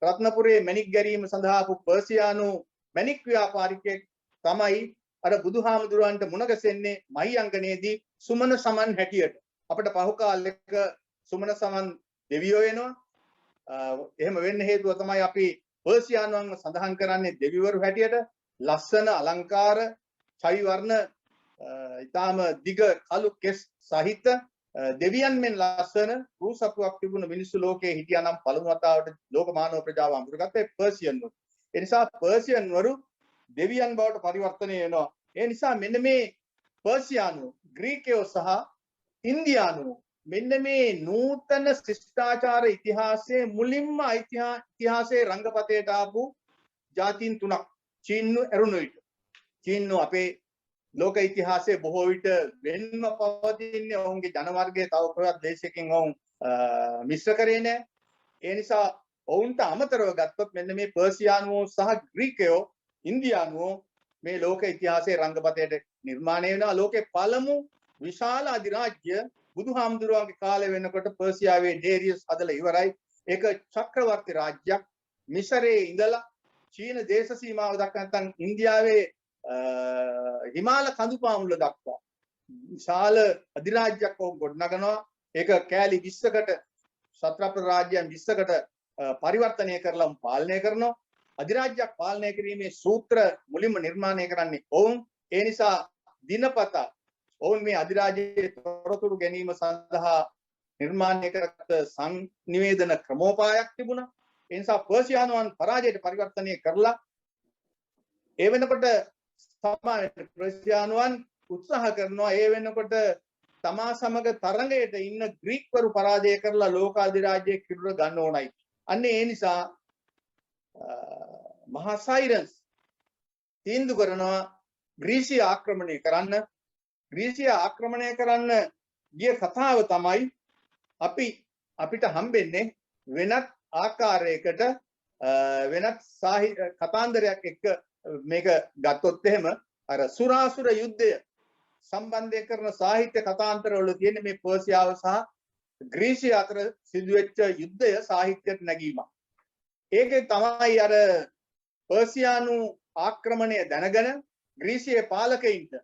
රත්නපුරේ මැණික් ගැරීම සඳහා ආපු පර්සියානු මැණික් ව්‍යාපාරිකයෙක් තමයි අර බුදුහාමුදුරන්ට මුණ ගැසෙන්නේ මහියංගනේදී සුමන සමන් හැටියට. අපිට පහු කාලෙක සුමන සමන් දෙවියෝ වෙනවා. එහෙම වෙන්න හේතුව තමයි අපි පර්සියානුවන්ව සඳහන් කරන්නේ දෙවිවරු හැටියට. ලස්සන අලංකාර, ඡවි වර්ණ, ඊටාම දිග කළු කෙස් සහිත දෙවියන් මෙන් ලස්සන රූසපුවක් තිබුණ මිනිස්සු ලෝකයේ හිටියානම් පළමු වතාවට ලෝක මානව ප්‍රජාව අඳුරගත්තේ පර්සියන්වරු. ඒ නිසා පර්සියන්වරු දෙවියන් බවට පරිවර්තනය වෙනවා. ඒ නිසා මෙන්න මේ පර්සියානු, ග්‍රීකයෝ සහ ඉන්දියානු මෙන්න මේ නූතන ශිෂ්ටාචාර ඉතිහාසයේ මුලින්ම ඉතිහාසයේ රංගපතේට ආපු ජාතීන් තුනක්. චීන්නු ඇරුණු විට. චීන්නු අපේ ලෝක ඉතිහාසයේ බොහෝ විට වෙන්ව පවතින්නේ ඔවුන්ගේ ජන වර්ගයේ තව කොහෙවත් දේශයකින් ඔවුන් මිශ්‍ර කරේ නැහැ. ඒ නිසා ඔවුන්ට අමතරව ගත්තොත් මෙන්න මේ පර්සියානුවෝ සහ ග්‍රීකයෝ, ඉන්දියානුවෝ මේ ලෝක ඉතිහාසයේ රංගපතේට නිර්මාණය වෙනවා. ලෝකේ පළමු විශාල අධිරාජ්‍ය බුදුහාමුදුරුවන්ගේ කාලේ වෙනකොට පර්සියාවේ ඩේරියස් හදලා ඉවරයි. ඒක චක්‍රවර්ති රාජ්‍යයක්. මිසරේ ඉඳලා චීන දේශ සීමාව දක්වා නැත්නම් ඉන්දියාවේ හිමාල කඳුපාමුල දක්වා විශාල අධිරාජ්‍යයක් ගොඩනගනවා. ඒක කෑලි 20කට සත්‍රප්‍ර රාජ්‍යයන් 20කට පරිවර්තනය කරලා පාලනය කරනවා. අධිරාජ්‍යයක් පාලනය කිරීමේ සූත්‍ර මුලින්ම නිර්මාණය කරන්නේ ඔවුන්. ඒ නිසා දිනපතා ඔවුන් මේ අධිරාජ්‍යයේ තොරතුරු ගැනීම සඳහා නිර්මාණය කරගත් සංනිවේදන ක්‍රමෝපායක් තිබුණා. ඒ නිසා පර්සියානුවන් පරාජයට පරිවර්තනය කරලා ඒ වෙනකොට සමාජයේ පර්සියානුවන් උත්සාහ කරනවා ඒ වෙනකොට තමා සමග තරඟයට ඉන්න ග්‍රීක්වරු පරාජය කරලා ලෝක අධිරාජ්‍යයේ කිරුර ගන්න ඕනයි. අන්න ඒ නිසා මහා සයිරස් තීන්දුව කරනවා ග්‍රීසිය ආක්‍රමණය කරන්න. ග්‍රීසිය ආක්‍රමණය කරන්න ගිය කතාව තමයි අපිට හම්බෙන්නේ වෙනත් ආකාරයකට වෙනත් කතාන්දරයක් එක්ක මේක ගත්තොත් එහෙම අර සුරාසුර යුද්ධය සම්බන්ධය කරන සාහිත්‍ය කතාන්තරවල තියෙන මේ පර්සියාව සහ ග්‍රීසිය අතර සිදුවෙච්ච යුද්ධය සාහිත්‍යයට නැගීමක්. ඒකේ තමයි අර පර්සියානු ආක්‍රමණය දැනගෙන ග්‍රීසියේ පාලකයින්ට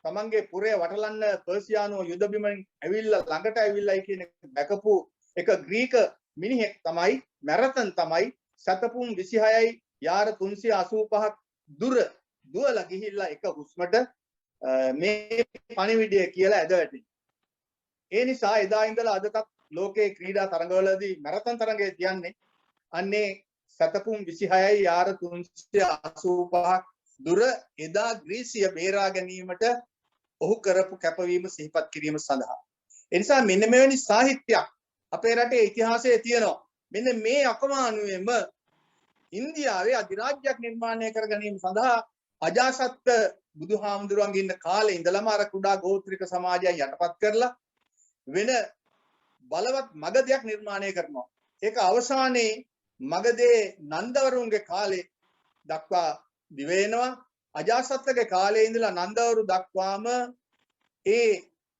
තමන්ගේ පුරය වටලන්න පර්සියානුව යුද බිමෙන් ඇවිල්ලා ළඟට ඇවිල්ලායි කියන දැකපු එක ග්‍රීක මිනිහෙක් තමයි මැරතන් තමයි සතපුම් 26යි යාර 385ක් දුර දුවලා ගිහිල්ලා එක හුස්මට මේ පණිවිඩය කියලා ඇද වැටෙනවා. ඒ නිසා එදා ඉඳලා අදටත් ලෝකේ ක්‍රීඩා තරඟවලදී මැරතන් තරඟය කියන්නේ අන්නේ සතපුම් 26යි යාර 385ක් දුර එදා ග්‍රීසිය බේරා ගැනීමට ඔහු කරපු කැපවීම සිහිපත් කිරීම සඳහා. ඒ නිසා මෙන්න මෙවැනි සාහිත්‍යයක් අපේ රටේ ඉතිහාසයේ තියෙනවා. මෙන්න මේ අකමානුවෙම ඉන්දියාවේ අධිරාජ්‍යයක් නිර්මාණය කර ගැනීම සඳහා අජාසත් බුදුහාමුදුරුවන්ගේ ඉන්න කාලේ ඉඳලම අර කුඩා ගෝත්‍රික සමාජයන් යටපත් කරලා වෙන බලවත් මගධයක් නිර්මාණය කරනවා. ඒක අවසානයේ මගධේ නන්දවරුන්ගේ කාලේ දක්වා දිවෙනවා. අජාසත්තගේ කාලේ ඉඳලා නන්දවරු දක්වාම ඒ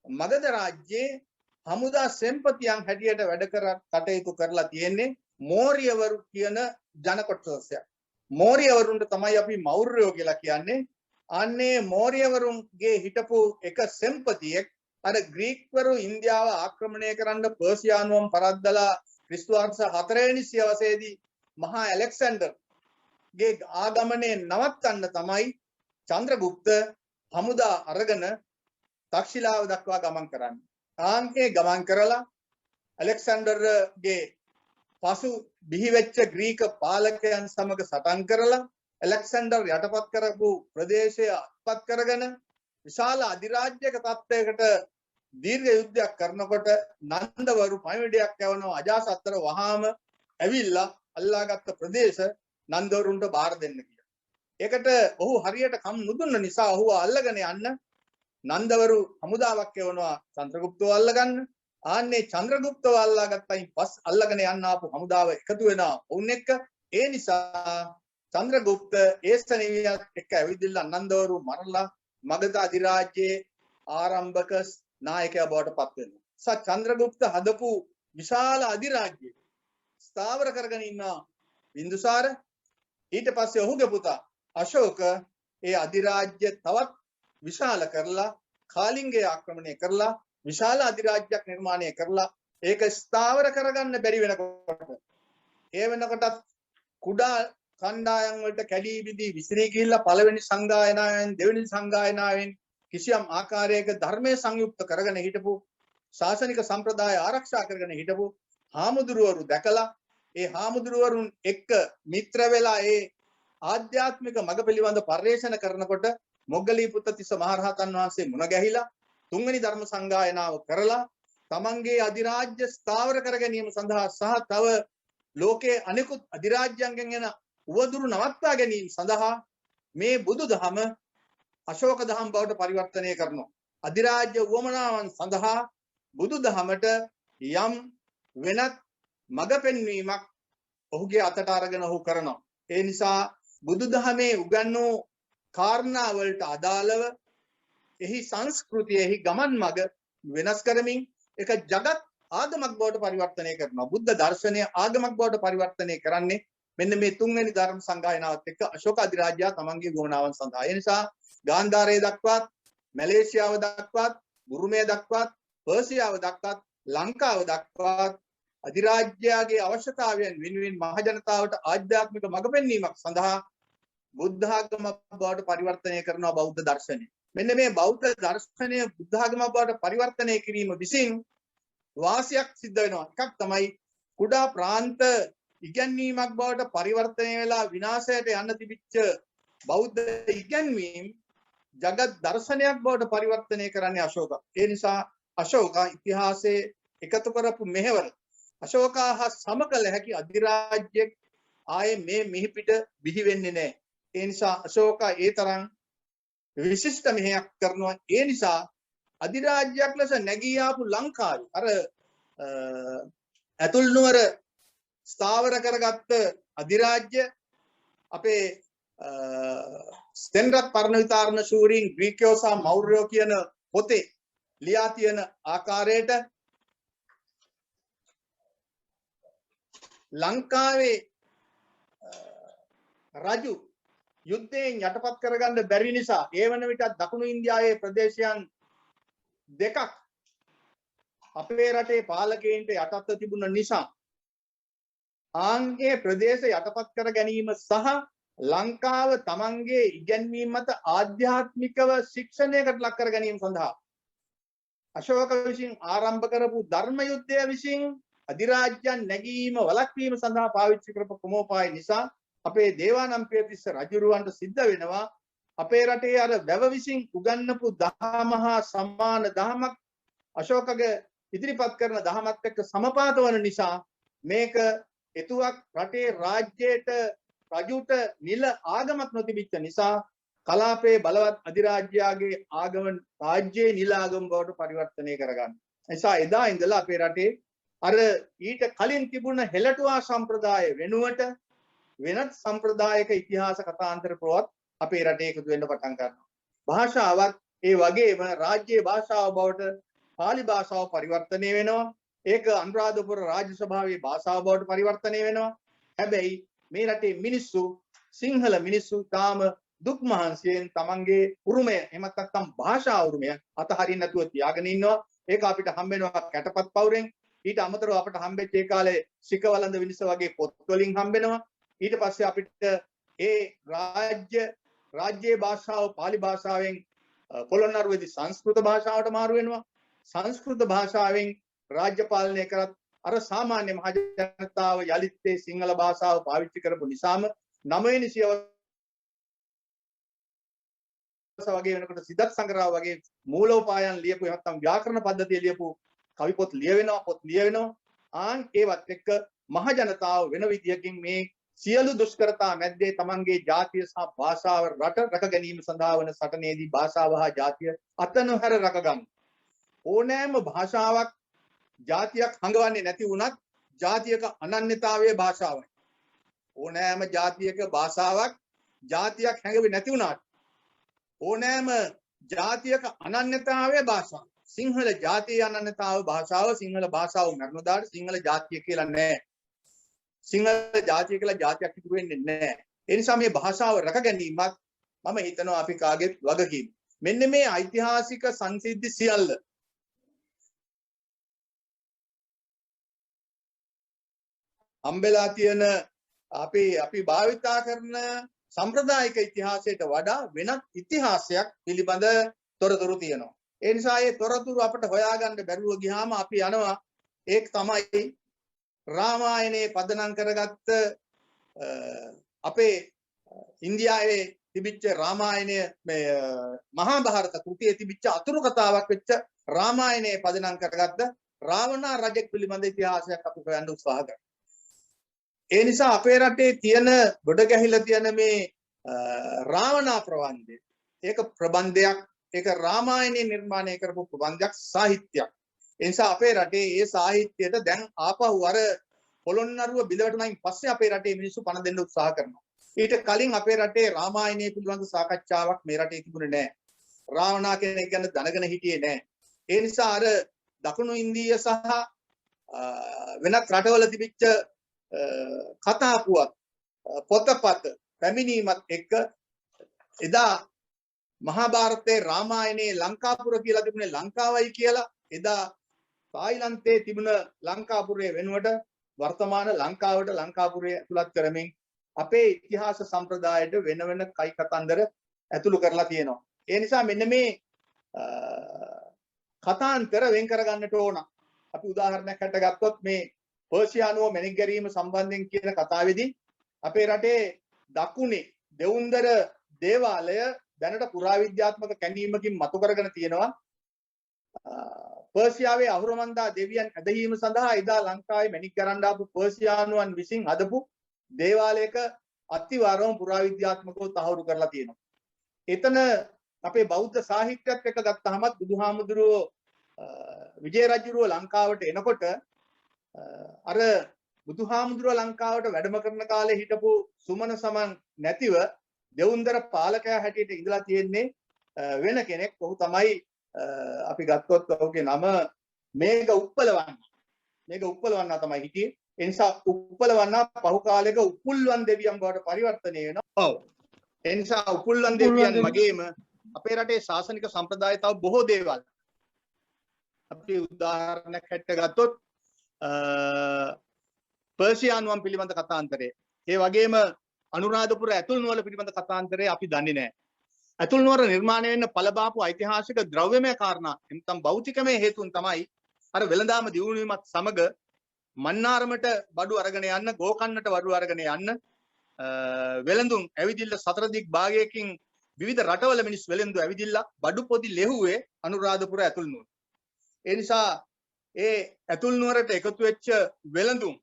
මගධ රාජ්‍යයේ හමුදා සෙන්පතියන් හැටියට වැඩ කර කටයුතු කරලා තියෙන්නේ මෝරියවරු කියන ජන කොටසක්. මෝරියවරුන්ට තමයි අපි මෞර්යෝ කියලා කියන්නේ. අන්නේ මෝරියවරුන්ගේ හිටපු එක සෙම්පතියෙක් අර ග්‍රීක්වරු ඉන්දියාව ආක්‍රමණය කරන්න පර්සියානුවම් පරද්දලා ක්‍රිස්තු වර්ෂ 4 වෙනි සියවසේදී මහා ඇලෙක්සැන්ඩර්ගේ ආගමනය නවත්තන්න තමයි චන්ද්‍රගුප්ත හමුදා අරගෙන තක්ෂිලාව දක්වා ගමන් කරන්නේ. ආන්ගේ ගමන් කරලා ඇලෙක්සැන්ඩර්ගේ පසු බිහිවෙච්ච ග්‍රීක පාලකයන් සමග සටන් කරලා ඇලෙක්සැන්ඩර් යටපත් කරපු ප්‍රදේශය අත්පත් කරගෙන විශාල අධිරාජ්‍යක තත්ත්වයකට දීර්ඝ යුද්ධයක් කරනකොට නන්දවරු පණිවිඩයක් යවනවා අජාසත්තර වහාම ඇවිල්ලා අල්ලාගත්ත ප්‍රදේශ නන්දවරුන්ට බාර දෙන්න කියලා. ඒකට ඔහු හරියට කම් නුදුන්න නිසා ඔහුව අල්ලගෙන යන්න නන්දවරු හමුදාවක් යවනවා චන්ද්‍රගුප්තව අල්ලගන්න. ආන්නේ චන්ද්‍රගුප්තව අල්ලාගත්තයින් පස් අල්ලගෙන යන්න ආපු හමුදාව එකතු වෙනවා ඔවුන් එක්ක. ඒ නිසා චන්ද්‍රගුප්ත ඒස්තනියත් එක්ක ඇවිදින්න නන්දවරු මරලා මගධ අධිරාජ්‍යයේ ආරම්භක නායකයා බවට පත් වෙනවා. චන්ද්‍රගුප්ත හදපු විශාල අධිරාජ්‍යය ස්ථාවර කරගෙන ඉන්න බින්දුසාර ඊට පස්සේ ඔහුගේ පුතා අශෝක ඒ අධිරාජ්‍ය තවත් විශාල කරලා කාලිංගය ආක්‍රමණය කරලා විශාල අධිරාජ්‍යයක් නිර්මාණය කරලා ඒක ස්ථාවර කරගන්න බැරි වෙනකොට ඒ වෙනකොටත් කුඩා කණ්ඩායම් වලට කැඩී බිඳී විසිරී ගිහිල්ලා පළවෙනි සංගායනාවෙන් දෙවෙනි සංගායනාවෙන් කිසියම් ආකාරයක ධර්මයේ සංයුක්ත කරගෙන හිටපු ශාසනික සම්ප්‍රදාය ආරක්ෂා කරගෙන හිටපු හාමුදුරුවරු දැකලා ඒ හාමුදුරුවරුන් එක්ක මිත්‍ර වෙලා ඒ ආධ්‍යාත්මික මඟ පිළිබඳ පරිශන කරනකොට මොග්ගලී පුත්තිස්ස මහරහතන් වහන්සේ මුණ ගැහිලා තුන්වෙනි ධර්ම සංගායනාව කරලා තමන්ගේ අධිරාජ්‍ය ස්ථාවර කර ගැනීම සඳහා සහ තව ලෝකයේ අනෙකුත් අධිරාජ්‍යයන්ගෙන් එන උවදුරු නවත්වා ගැනීම සඳහා මේ බුදුදහම අශෝක දහම් බවට පරිවර්තනය කරනවා. අධිරාජ්‍ය උවමනාවන් සඳහා බුදුදහමට යම් වෙනත් මඟ පෙන්වීමක් ඔහුගේ අතට අරගෙන ඔහු කරනවා. ඒ නිසා බුදුදහමේ උගන්වූ කාරණා වලට අදාළව එහි සංස්කෘතිය එහි ගමන් මඟ වෙනස් කරමින් එක ජගත් ආගමක් බවට පරිවර්තනය කරනවා. බුද්ධ දර්ශනය ආගමක් බවට පරිවර්තනය කරන්නේ මෙන්න මේ තුන්වෙනි ධර්ම සංගායනාවත් එක්ක අශෝක අධිරාජ්‍යය තමන්ගේ ගුණාවන් සඳහා. ඒ නිසා ගාන්ධාරය දක්වාත් මැලේසියාව දක්වාත් බුරුමය දක්වාත් පර්සියාව දක්වාත් ලංකාව දක්වාත් අධිරාජ්‍යයේ අවශ්‍යතාවයන් වෙනුවෙන් මහ ජනතාවට ආධ්‍යාත්මික මඟ පෙන්වීමක් සඳහා බුද්ධ ආගම බවට පරිවර්තනය කරනවා බෞද්ධ දර්ශනය. මෙන්න මේ බෞද්ධ දර්ශනය බුද්ධ ආගම බවට පරිවර්තනය කිරීම විසින් වාසියක් සිද්ධ වෙනවා. එකක් තමයි කුඩා ප්‍රාන්ත ඉගැන්වීමක් බවට පරිවර්තනය වෙලා විනාශයට යන්න තිබිච්ච බෞද්ධ ඉගැන්වීම් ජගත් දර්ශනයක් බවට පරිවර්තනය කරන්නේ අශෝක. ඒ නිසා අශෝක ඉතිහාසයේ එකතු කරපු මෙහෙවර අශෝකා හා සමකල හැකි අධිරාජ්‍යයක් ආයේ මේ මිහිපිට බිහි වෙන්නේ නැහැ. ඒ නිසා අශෝකා ඒ තරම් විශිෂ්ට මෙහෙයක් කරනවා. ඒ නිසා අධිරාජ්‍යයක් ලෙස නැගී ආපු ලංකාවේ අර ඇතුල් නුවර ස්ථාවර කරගත්ත අධිරාජ්‍ය අපේ ස්තෙන්රත් පරණ විතාරණ ශූරීන් ග්‍රීකයෝ සහ මෞර්යෝ කියන පොතේ ලියා තියෙන ආකාරයට ලංකාවේ රජු යුද්ධයෙන් යටපත් කරගන්න බැරි නිසා ඒ වන විට දකුණු ඉන්දියාවේ ප්‍රදේශයන් දෙකක් අපේ රටේ පාලකයන්ට යටත්ව තිබුණ නිසා ආන්ගේ ප්‍රදේශ යටපත් කර ගැනීම සහ ලංකාව තමන්ගේ ඉගැන්වීම මත ආධ්‍යාත්මිකව ශික්ෂණයකට ලක් කර ගැනීම සඳහා අශෝක විසින් ආරම්භ කරපු ධර්ම යුද්ධය විසින් අධිරාජ්‍යයන් නැගීම වළක්වීම සඳහා පාවිච්චි කරපු ක්‍රමෝපාය නිසා අපේ දේවානම්පියතිස්ස රජුරවන්ට සිද්ධ වෙනවා අපේ රටේ අර වැව විසින් උගන්වපු දහම හා සමාන දහමක් අශෝකගේ ඉදිරිපත් කරන දහමත් එක්ක සමපාත වන නිසා මේක එතුවක් රටේ රාජ්‍යයට රජුට නිල ආගමක් නොතිබිච්ච නිසා කලාපයේ බලවත් අධිරාජ්‍යයාගේ ආගම රාජ්‍යයේ නිල ආගම බවට පරිවර්තනය කරගන්න. නිසා එදා ඉඳලා අපේ රටේ අර ඊට කලින් තිබුණ හෙළටුවා සම්ප්‍රදාය වෙනුවට වෙනත් සම්ප්‍රදායක ඉතිහාස කතාන්තර ප්‍රවත් අපේ රටේ එකතු වෙන්න පටන් ගන්නවා. භාෂාවත් ඒ වගේම රාජ්‍යයේ භාෂාව බවට පාලි භාෂාව පරිවර්තනය වෙනවා. ඒක අනුරාධපුර රාජ්‍ය සභාවේ භාෂාව බවට පරිවර්තනය වෙනවා. හැබැයි මේ රටේ මිනිස්සු සිංහල මිනිස්සු තාම දුක් මහන්සියෙන් තමන්ගේ උරුමය එමත් නැත්නම් භාෂා උරුමය අතහරින්න නැතුව තියාගෙන ඉන්නවා. ඒක අපිට හම්බ වෙනවා කැටපත් පවුරෙන්. ඊට අමතරව අපිට හම්බෙච්ච ඒ කාලේ සිකවලඳ විනිස වගේ පොත් වලින් හම්බ වෙනවා. ඊට පස්සේ අපිට ඒ රාජ්‍යයේ භාෂාව පාලි භාෂාවෙන් පොළොන්නරුවේදී සංස්කෘත භාෂාවට මාරු වෙනවා. සංස්කෘත භාෂාවෙන් රාජ්‍ය පාලනය කරත් අර සාමාන්‍ය මහ ජනතාව යලිත් ඒ සිංහල භාෂාව පාවිච්චි කරපු නිසාම 9 වෙනි සියවස වගේ වෙනකොට සිද්ධාර්ථ සංග්‍රහ වගේ මූලෝපායන් ලියපු නැත්නම් ව්‍යාකරණ පද්ධතිය ලියපු කවි පොත් ලියවෙනවා. ඒවත් එක්ක මහ ජනතාව වෙන විදියකින් මේ සියලු දුෂ්කරතා මැද්දේ තමන්ගේ ජාතිය සහ භාෂාව රට රැක ගැනීම සඳහා වන සටනේදී භාෂාව හා ජාතිය අතනොහැර රැකගන්න. ඕනෑම භාෂාවක් ජාතියක් හංගවන්නේ නැති වුණත් ජාතියක අනන්‍යතාවයේ භාෂාවයි. ඕනෑම ජාතියක භාෂාවක් ජාතියක් හැඟෙන්නේ නැති වුණාට ඕනෑම ජාතියක අනන්‍යතාවයේ භාෂාව. සිංහල ජාතියේ අනන්‍යතාව භාෂාව සිංහල භාෂාව මරණදාට සිංහල ජාතිය කියලා නැහැ. සිංහල ජාතිය කියලා ජාතියක් ඉතුරු වෙන්නේ නැහැ. ඒ නිසා මේ භාෂාව රැක ගැනීමත් මම හිතනවා අපි කාගේත් වගකීම. මෙන්න මේ ඓතිහාසික සංසිද්ධි සියල්ල හම්බෙලා තියෙන අපි භාවිතා කරන සම්ප්‍රදායික ඉතිහාසයට වඩා වෙනත් ඉතිහාසයක් පිළිබඳ තොරතුරු තියෙනවා. ඒ නිසා මේ තොරතුරු අපිට හොයාගන්න බැරුව ගියාම අපි යනවා ඒක තමයි රාමායනයේ පදනම් කරගත්ත අපේ ඉන්දියාවේ තිබිච්ච රාමායනය මේ මහා භාරත කෘතියේ තිබිච්ච අතුරු කතාවක් වෙච්ච රාමායනයේ පදනම් කරගත්ත රාවණ රජෙක් පිළිබඳ ඉතිහාසයක් අපි හොයන්න උත්සාහ කරනවා. ඒ නිසා අපේ රටේ තියෙන ගොඩ ගැහිලා තියෙන මේ රාවණ ප්‍රබන්ධය ඒක ප්‍රබන්ධයක් ඒක රාමායනයේ නිර්මාණය කරපු ප්‍රබන්ධයක් සාහිත්‍යයක්. ඒ නිසා අපේ රටේ ඒ සාහිත්‍යයට දැන් ආපහු අර පොළොන්නරුව බිඳවට නැගින් පස්සේ අපේ රටේ මිනිස්සු පණ දෙන්න උත්සාහ කරනවා. ඊට කලින් අපේ රටේ රාමායනය පිළිබඳ සාකච්ඡාවක් මේ රටේ තිබුණේ නැහැ. රාවණා කෙනෙක් ගැන දැනගෙන හිටියේ නැහැ. ඒ නිසා අර දකුණු ඉන්දීය සහ වෙනත් රටවල තිබිච්ච කතා පුවත් පොතපත පැමිණීමත් එක්ක එදා මහා භාරතයේ රාමායනයේ ලංකාපුර කියලා තිබුණේ ලංකාවයි කියලා එදා තායිලන්තයේ තිබුණ ලංකාපුරයේ වෙනුවට වර්තමාන ලංකාවට ලංකාපුරය ඇතුළත් කරමින් අපේ ඉතිහාස සම්ප්‍රදායට වෙන වෙන කයි කතන්දර ඇතුළු කරලා තියෙනවා. ඒ නිසා මෙන්න මේ කතාන්තර වෙන් කරගන්නට ඕන. අපි උදාහරණයක් හැට ගත්තොත් මේ පර්සියානුව මැණික් ගැරීම සම්බන්ධයෙන් කියන කතාවේදී අපේ රටේ දකුණේ දෙවුන්දර දේවාලය දැනට පුරාවිද්‍යාත්මක කැඳීමකින් මතු කරගෙන තියෙනවා. පර්සියාවේ අහුරමන්දා දෙවියන් ඇදහිීම සඳහා එදා ලංකාවේ මැණික් ගරන්න ආපු පර්සියානුවන් විසින් හදපු දේවාලයක අතිවාරම පුරාවිද්‍යාත්මකව තහවුරු කරලා තියෙනවා. එතන අපේ බෞද්ධ සාහිත්‍යයත් එක්ක ගත්තාම බුදුහාමුදුරුවෝ විජය රජුරුව ලංකාවට එනකොට අර බුදුහාමුදුරුවෝ ලංකාවට වැඩම කරන කාලේ හිටපු සුමන සමන් නැතිව දෙවුන්දර පාලකයා හැටියට ඉඳලා තියෙන්නේ වෙන කෙනෙක්. ඔහු තමයි අපි ගත්තොත් ඔහුගේ නම මේඝ උප්පලවන්න. මේඝ උප්පලවන්න තමයි හිටියේ. ඒ නිසා උප්පලවන්න පහු කාලයක උපුල්වන් දෙවියන් බවට පරිවර්තනය වෙනවා. ඔව්. ඒ නිසා උපුල්වන් දෙවියන් වගේම අපේ රටේ ශාසනික සම්ප්‍රදාය තව බොහෝ දේවල්. අපි උදාහරණයක් හැටියට ගත්තොත් පර්සියානුවන් පිළිබඳ කතාන්තරය. ඒ වගේම අනුරාධපුර ඇතුල් නුවර පිළිබඳ කතාන්තරය අපි දන්නේ නැහැ. ඇතුල් නුවර නිර්මාණය වෙන්න පළබාපු ඓතිහාසික ද්‍රව්‍යමය කාරණා එතනම් භෞතිකමය හේතුන් තමයි අර වෙළඳාම දියුණු වීමත් සමග මන්නාරමට බඩු අරගෙන යන්න, ගෝකන්නට බඩු අරගෙන යන්න වෙළඳුන් ඇවිදින්න සතර දිග් භාගයකින් විවිධ රටවල මිනිස් වෙළඳු ඇවිදිලා බඩු පොදි ලැබුවේ අනුරාධපුර ඇතුල් නුවර. ඒ නිසා ඒ ඇතුල් නුවරට එකතු වෙච්ච වෙළඳුන්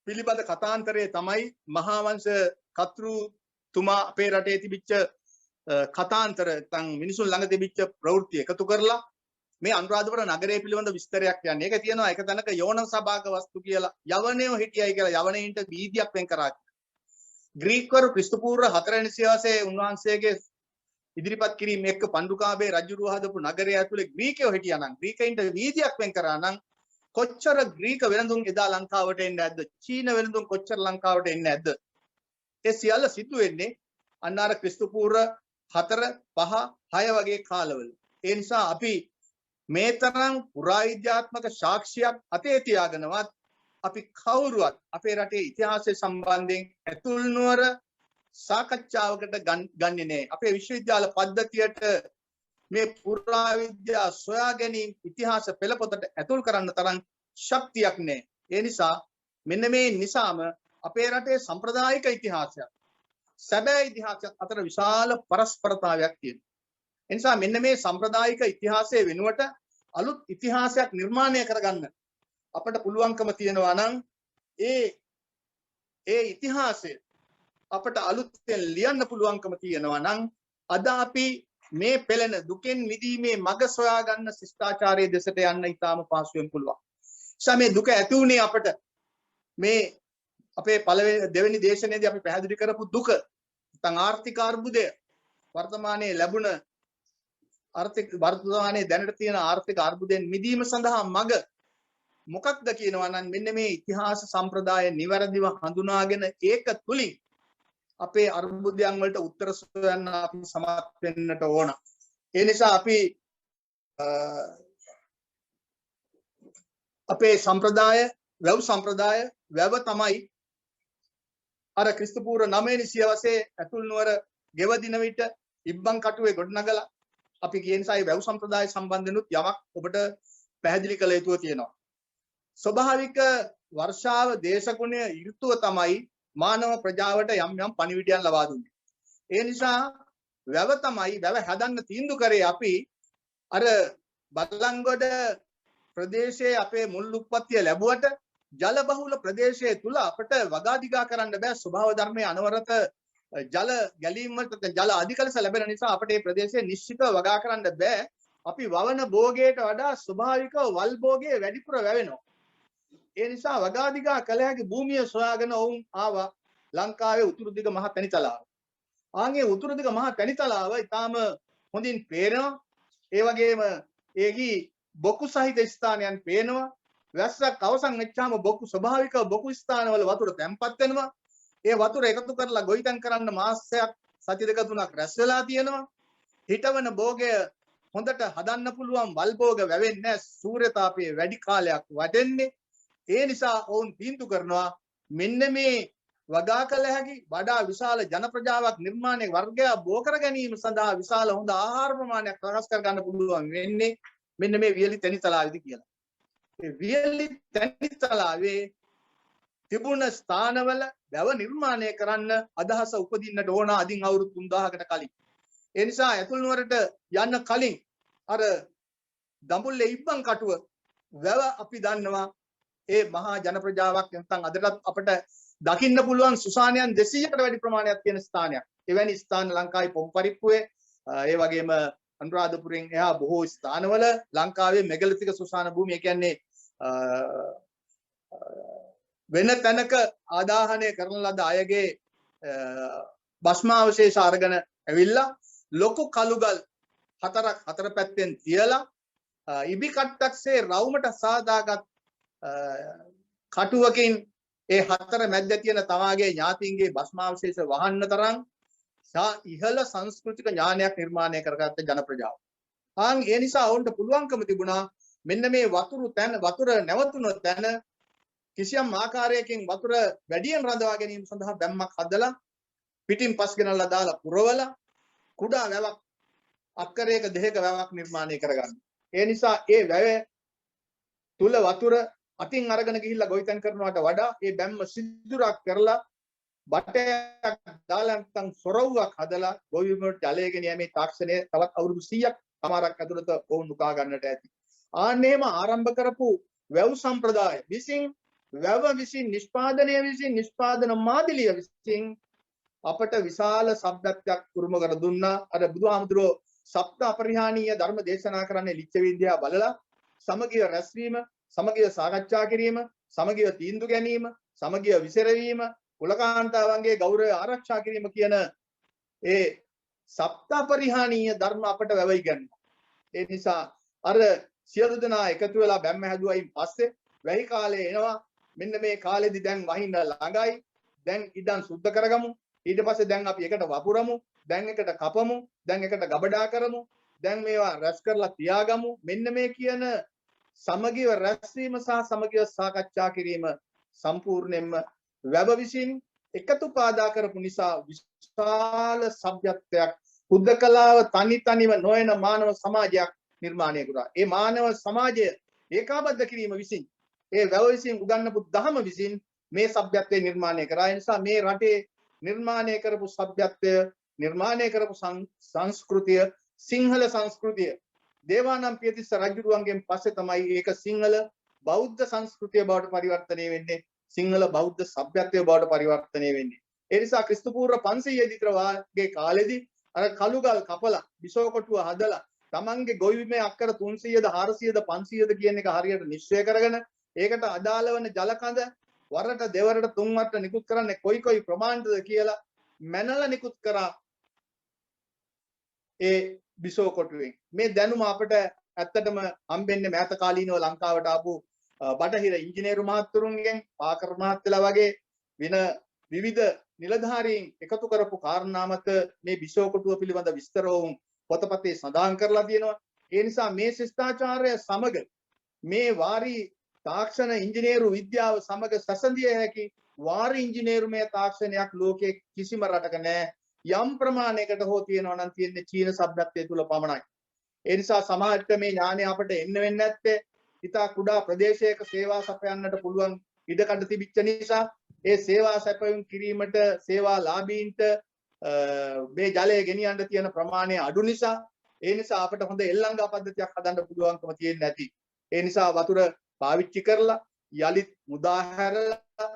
පිළිබඳ කතාන්තරයේ තමයි මහා වංශ කතෘතුමා අපේ රටේ තිබිච්ච කතාන්තර නැත්නම් මිනිසුන් ළඟ තිබිච්ච ප්‍රවෘත්ති එකතු කරලා මේ අනුරාධපුර නගරය පිළිබඳ විස්තරයක් කියන්නේ. ඒක තියෙනවා එක තැනක යෝන සභාක වස්තු කියලා යවණයෝ හිටියයි කියලා යවණයින්ට වීදියක් වෙන් කරා. ග්‍රීක්වරු ක්‍රිස්තු පූර්ව 4 වෙනි සියවසේ උන්වහන්සේගේ ඉදිරිපත් කිරීම එක්ක පණ්ඩුකාභය රජුරුව හදපු නගරය ඇතුලේ ග්‍රීකයෝ හිටියා නම් ග්‍රීකයින්ට වීදියක් වෙන් කරා නම් කොච්චර ග්‍රීක වෙළඳුන් එදා ලංකාවට එන්නේ නැද්ද? චීන වෙළඳුන් කොච්චර ලංකාවට එන්නේ නැද්ද? ඒ සියල්ල සිදු වෙන්නේ අන්න අර ක්‍රිස්තු පූර්ව 4, 5, 6 වගේ කාලවල. ඒ නිසා අපි මේ තරම් පුරාවිද්‍යාත්මක සාක්ෂියක් අතේ තියාගෙනවත් අපි කවුරුවත් අපේ රටේ ඉතිහාසය සම්බන්ධයෙන් ඇතුල් නුවර සාකච්ඡාවකට ගන්නේ නැහැ. අපේ විශ්වවිද්‍යාල පද්ධතියට මේ පුරාවිද්‍යා සොයා ගැනීම ඉතිහාස පෙළපොතට ඇතුල් කරන්න තරම් ශක්තියක් නැහැ. ඒ නිසා මෙන්න මේ නිසාම අපේ රටේ සම්ප්‍රදායික ඉතිහාසයක් සැබෑ ඉතිහාසයක් අතර විශාල පරස්පරතාවයක් තියෙනවා. ඒ නිසා මෙන්න මේ සම්ප්‍රදායික ඉතිහාසයේ වෙනුවට අලුත් ඉතිහාසයක් නිර්මාණය කරගන්න අපට පුළුවන්කම තියෙනවා නම් ඒ ඉතිහාසය අපට අලුතෙන් ලියන්න පුළුවන්කම තියෙනවා නම් අද අපි මේ පෙළෙන දුකෙන් මිදීමේ මඟ සොයා ගන්න ශිෂ්ටාචාරයේ දෙසට යන්න ඉතාම පහසුවෙන් පුළුවන්. මේ දුක ඇති වුණේ අපට මේ අපේ දෙවෙනි දේශනයේදී අපි පැහැදිලි කරපු දුක නැත්නම් ආර්ථික අර්බුදය වර්තමානයේ ලැබුණ වර්තමානයේ දැනට තියෙන ආර්ථික අර්බුදයෙන් මිදීම සඳහා මඟ මොකක්ද කියනවා නම් මෙන්න මේ ඉතිහාස සම්ප්‍රදාය නිවැරදිව හඳුනාගෙන ඒක තුලින් අපේ අර්බුදයන් වලට උත්තර සොයන්න අපි සමත් වෙන්නට ඕන. ඒ නිසා අපි අපේ සම්ප්‍රදාය වැව තමයි අර ක්‍රිස්තු පූර්ව 9 වෙනි සියවසේ ඇතුල් නුවර ගෙවදින විට ඉබ්බන් කටුවේ ගොඩනගලා අපි කියන නිසා වැව සම්ප්‍රදාය සම්බන්ධනුත් යමක් ඔබට පැහැදිලි කළ යුතුව තියෙනවා. ස්වභාවික වර්ෂාව දේශගුණය ඍතුව තමයි මානව ප්‍රජාවට යම් යම් පණිවිඩයන් ලබා දුන්නේ. ඒ නිසා වැව හදන්න තීන්දුව කරේ අපි අර බල්ලන්ගොඩ ප්‍රදේශයේ අපේ මුල් උප්පත්තිය ලැබුවට ජල බහුල ප්‍රදේශයේ තුල අපට වගාදිගා කරන්න බෑ. ස්වභාව ධර්මයේ අනවරත ජල ගැලීම් වලට ජල අධික ලෙස ලැබෙන නිසා අපට මේ ප්‍රදේශයේ නිශ්චිතව වගා කරන්න බෑ. අපි වවන භෝගයට වඩා ස්වභාවිකව වල් භෝගයේ වැඩිපුර වැවෙනවා. ඒ නිසා වගාදිගා කළ හැකි භූමිය සොයාගෙන ඔවුන් ආවා ලංකාවේ උතුරු දිග මහ පැණිතලාව. ආන්ගේ උතුරු දිග මහ පැණිතලාව ඊටාම හොඳින් පේනවා. ඒ වගේම ඒකී බොකු සහිත ස්ථානයන් පේනවා. වැස්සක් අවසන් වෙච්චාම බොකු ස්වභාවික බොකු ස්ථානවල වතුර තැම්පත් වෙනවා. ඒ වතුර එකතු කරලා ගොවිතැන් කරන්න මාසයක් සති දෙක තුනක් රැස් වෙලා තියෙනවා. හිටවන භෝගය හොඳට හදන්න පුළුවන් වල් භෝග වැවෙන්නේ නැහැ. සූර්ය තාපයේ වැඩි කාලයක් වටෙන්නේ. ඒ නිසා ඔවුන් තීන්දුව කරනවා මෙන්න මේ වගා කළ හැකි වඩා විශාල ජන ප්‍රජාවක් නිර්මාණය වර්ගය බෝ කර ගැනීම සඳහා විශාල හොඳ ආහාර ප්‍රමාණයක් සකස් කර ගන්න පුළුවන් වෙන්නේ මෙන්න මේ වියලි තැනිතලාවේදී කියලා. ඒ වියලි තැනිතලාවේ තිබුණ ස්ථානවල වැව නිර්මාණය කරන්න අදහස උපදින්නට ඕන අදින් අවුරුදු 3000කට කලින්. ඒ නිසා ඇතුල් නුවරට යන්න කලින් අර දඹුල්ලේ ඉබ්බන් කටුව වැව අපි දන්නවා ඒ මහා ජන ප්‍රජාවක් නැත්නම් අදටත් අපිට දකින්න පුළුවන් සුසානයන් 200කට වැඩි ප්‍රමාණයක් තියෙන ස්ථානයක්. එවැනි ස්ථාන ලංකාවේ පොම්පරිප්පුවේ ඒ වගේම අනුරාධපුරෙන් එහා බොහෝ ස්ථානවල ලංකාවේ මෙගලිතික සුසාන භූමිය කියන්නේ වෙන තැනක ආදාහනය කරන ලද අයගේ භස්මාවශේෂ අරගෙන ඇවිල්ලා ලොකු කළුගල් හතර පැත්තෙන් තියලා ඉබි කට්ටක්සේ රවුමට සාදාගත් කටුවකින් ඒ හතර මැද්ද තියෙන තමාගේ ඥාතීන්ගේ භස්මාවශේෂ වහන්න තරම් ඉහළ සංස්කෘතික ඥානයක් නිර්මාණය කරගත්ත ජන ප්‍රජාව. ඒ නිසා ඔවුන්ට පුළුවන්කම තිබුණා මෙන්න මේ වතුර නැවතුන තැන කිසියම් ආකාරයකින් වතුර වැඩියෙන් රඳවා ගැනීම සඳහා බැම්මක් හදලා පිටින් පස් ගෙනල්ලා දාලා පුරවලා කුඩා වැවක් අක්කරයක දෙකක වැවක් නිර්මාණය කරගන්න. ඒ නිසා ඒ වැව තුල වතුර අතින් අරගෙන ගිහිල්ලා ගොවිතැන් කරනවට වඩා ඒ බැම්ම සිදුරක් කරලා බටයක් දාලා නැත්නම් සොරව්වක් හදලා ගොවිවලට ජලය ගෙනියීමේ තාක්ෂණය තවත් අවුරුදු 100ක් සමහරක් ඇතුළත වුන් උකා ගන්නට ඇති. ආන්නේම ආරම්භ කරපු වැව් සම්ප්‍රදාය විසින් වැව විසින් නිෂ්පාදන මාදිලිය විසින් අපට විශාල සම්පත්‍යක් උරුම කර දුන්නා. අර බුදුහාමුදුරෝ සප්ත අපරිහානීය ධර්ම දේශනා කරන්නේ ලිච්ඡ විද්‍යාව බලලා සමගිය රැස්වීම, සමගිය සාකච්ඡා කිරීම, සමගිය තීන්දුව ගැනීම, සමගිය විසරවීම, කුලකාන්තාවන්ගේ ගෞරවය ආරක්ෂා කිරීම කියන ඒ සප්තපරිහානීය ධර්ම අපට වැවයි ගන්නවා. ඒ නිසා අර සියලු දෙනා එකතු වෙලා බැම්ම හැදුවයින් පස්සේ වැහි කාලේ එනවා. මෙන්න මේ කාලෙදි දැන් වහින්න ළඟයි. දැන් ඉදන් සුද්ධ කරගමු. ඊට පස්සේ දැන් අපි එකට වපුරමු. දැන් එකට කපමු. දැන් එකට ගබඩා කරමු. දැන් මේවා රැස් කරලා තියාගමු. මෙන්න මේ කියන සමගිව රැස්වීම සහ සමගිව සාකච්ඡා කිරීම සම්පූර්ණයෙන්ම වැව විසින් එකතු පාදා කරපු නිසා විශාල සભ્યත්වයක් හුදකලාව තනිව නොයන මානව සමාජයක් නිර්මාණය කරා. ඒ මානව සමාජය ඒකාබද්ධ කිරීම විසින් ඒ වැව විසින් උගන්වපු දහම විසින් මේ සભ્યත්වය නිර්මාණය කරා. ඒ නිසා මේ රටේ නිර්මාණය කරපු සભ્યත්වය නිර්මාණය කරපු සංස්කෘතිය සිංහල සංස්කෘතිය දේවානම් පියතිස්ස රජුරුවන්ගෙන් පස්සේ තමයි ඒක සිංහල බෞද්ධ සංස්කෘතිය බවට පරිවර්තනය වෙන්නේ. සිංහල බෞද්ධ සભ્યත්වය බවට පරිවර්තනය වෙන්නේ. ඒ නිසා ක්‍රිස්තු පූර්ව 500 විතර වාගේ කාලෙදී අර කළුගල් කපලා විසෝකොටුව හදලා තමන්ගේ ගොවිමේ අක්කර 300ද 400ද 500ද කියන එක හරියට නිශ්චය කරගෙන ඒකට අදාළ වන ජලකඳ වරට දෙවරට තුන් වරට නිකුත් කරන්නේ කොයි ප්‍රමාණයද කියලා මැනලා නිකුත් කරා ඒ විසෝකොටුවෙන්. මේ දැනුම අපිට ඇත්තටම හම්බෙන්නේ මෑත කාලීනව ලංකාවට ආපු බටහිර ඉංජිනේරු මහත්තුරුන්ගෙන් පාකර් මහත්තයලා වගේ වෙන විවිධ නිලධාරීන් එකතු කරපු කාරණා මත මේ විසෝකොටුව පිළිබඳ විස්තර වුන් පොතපතේ සඳහන් කරලා තියෙනවා. ඒ නිසා මේ ශිෂ්ටාචාරය සමග මේ වාරි තාක්ෂණ ඉංජිනේරු විද්‍යාව සමග සැසඳිය හැකි වාරි ඉංජිනේරුමය තාක්ෂණයක් ලෝකයේ කිසිම රටක නැහැ. යම් ප්‍රමාණයකට හෝ තියෙනවා නම් තියෙන්නේ චීන සભ્યත්වයේ තුල පමණයි. ඒ නිසා සමාජයට මේ ඥානය අපට එන්න වෙන්නේ නැත්තේ ඉතා කුඩා ප්‍රදේශයක සේවා සපයන්නට පුළුවන් ඉඩකඩ තිබිච්ච නිසා ඒ සේවා සැපයුම් කිරීමට සේවා ලාභීන්ට මේ ජලය ගෙනියන්න තියෙන ප්‍රමාණය අඩු නිසා ඒ නිසා අපිට හොඳ එල්ලංගා පද්ධතියක් හදන්න පුළුවන්කම තියෙන්නේ නැති. ඒ නිසා වතුර පාවිච්චි කරලා යලිත් මුදා හැරලා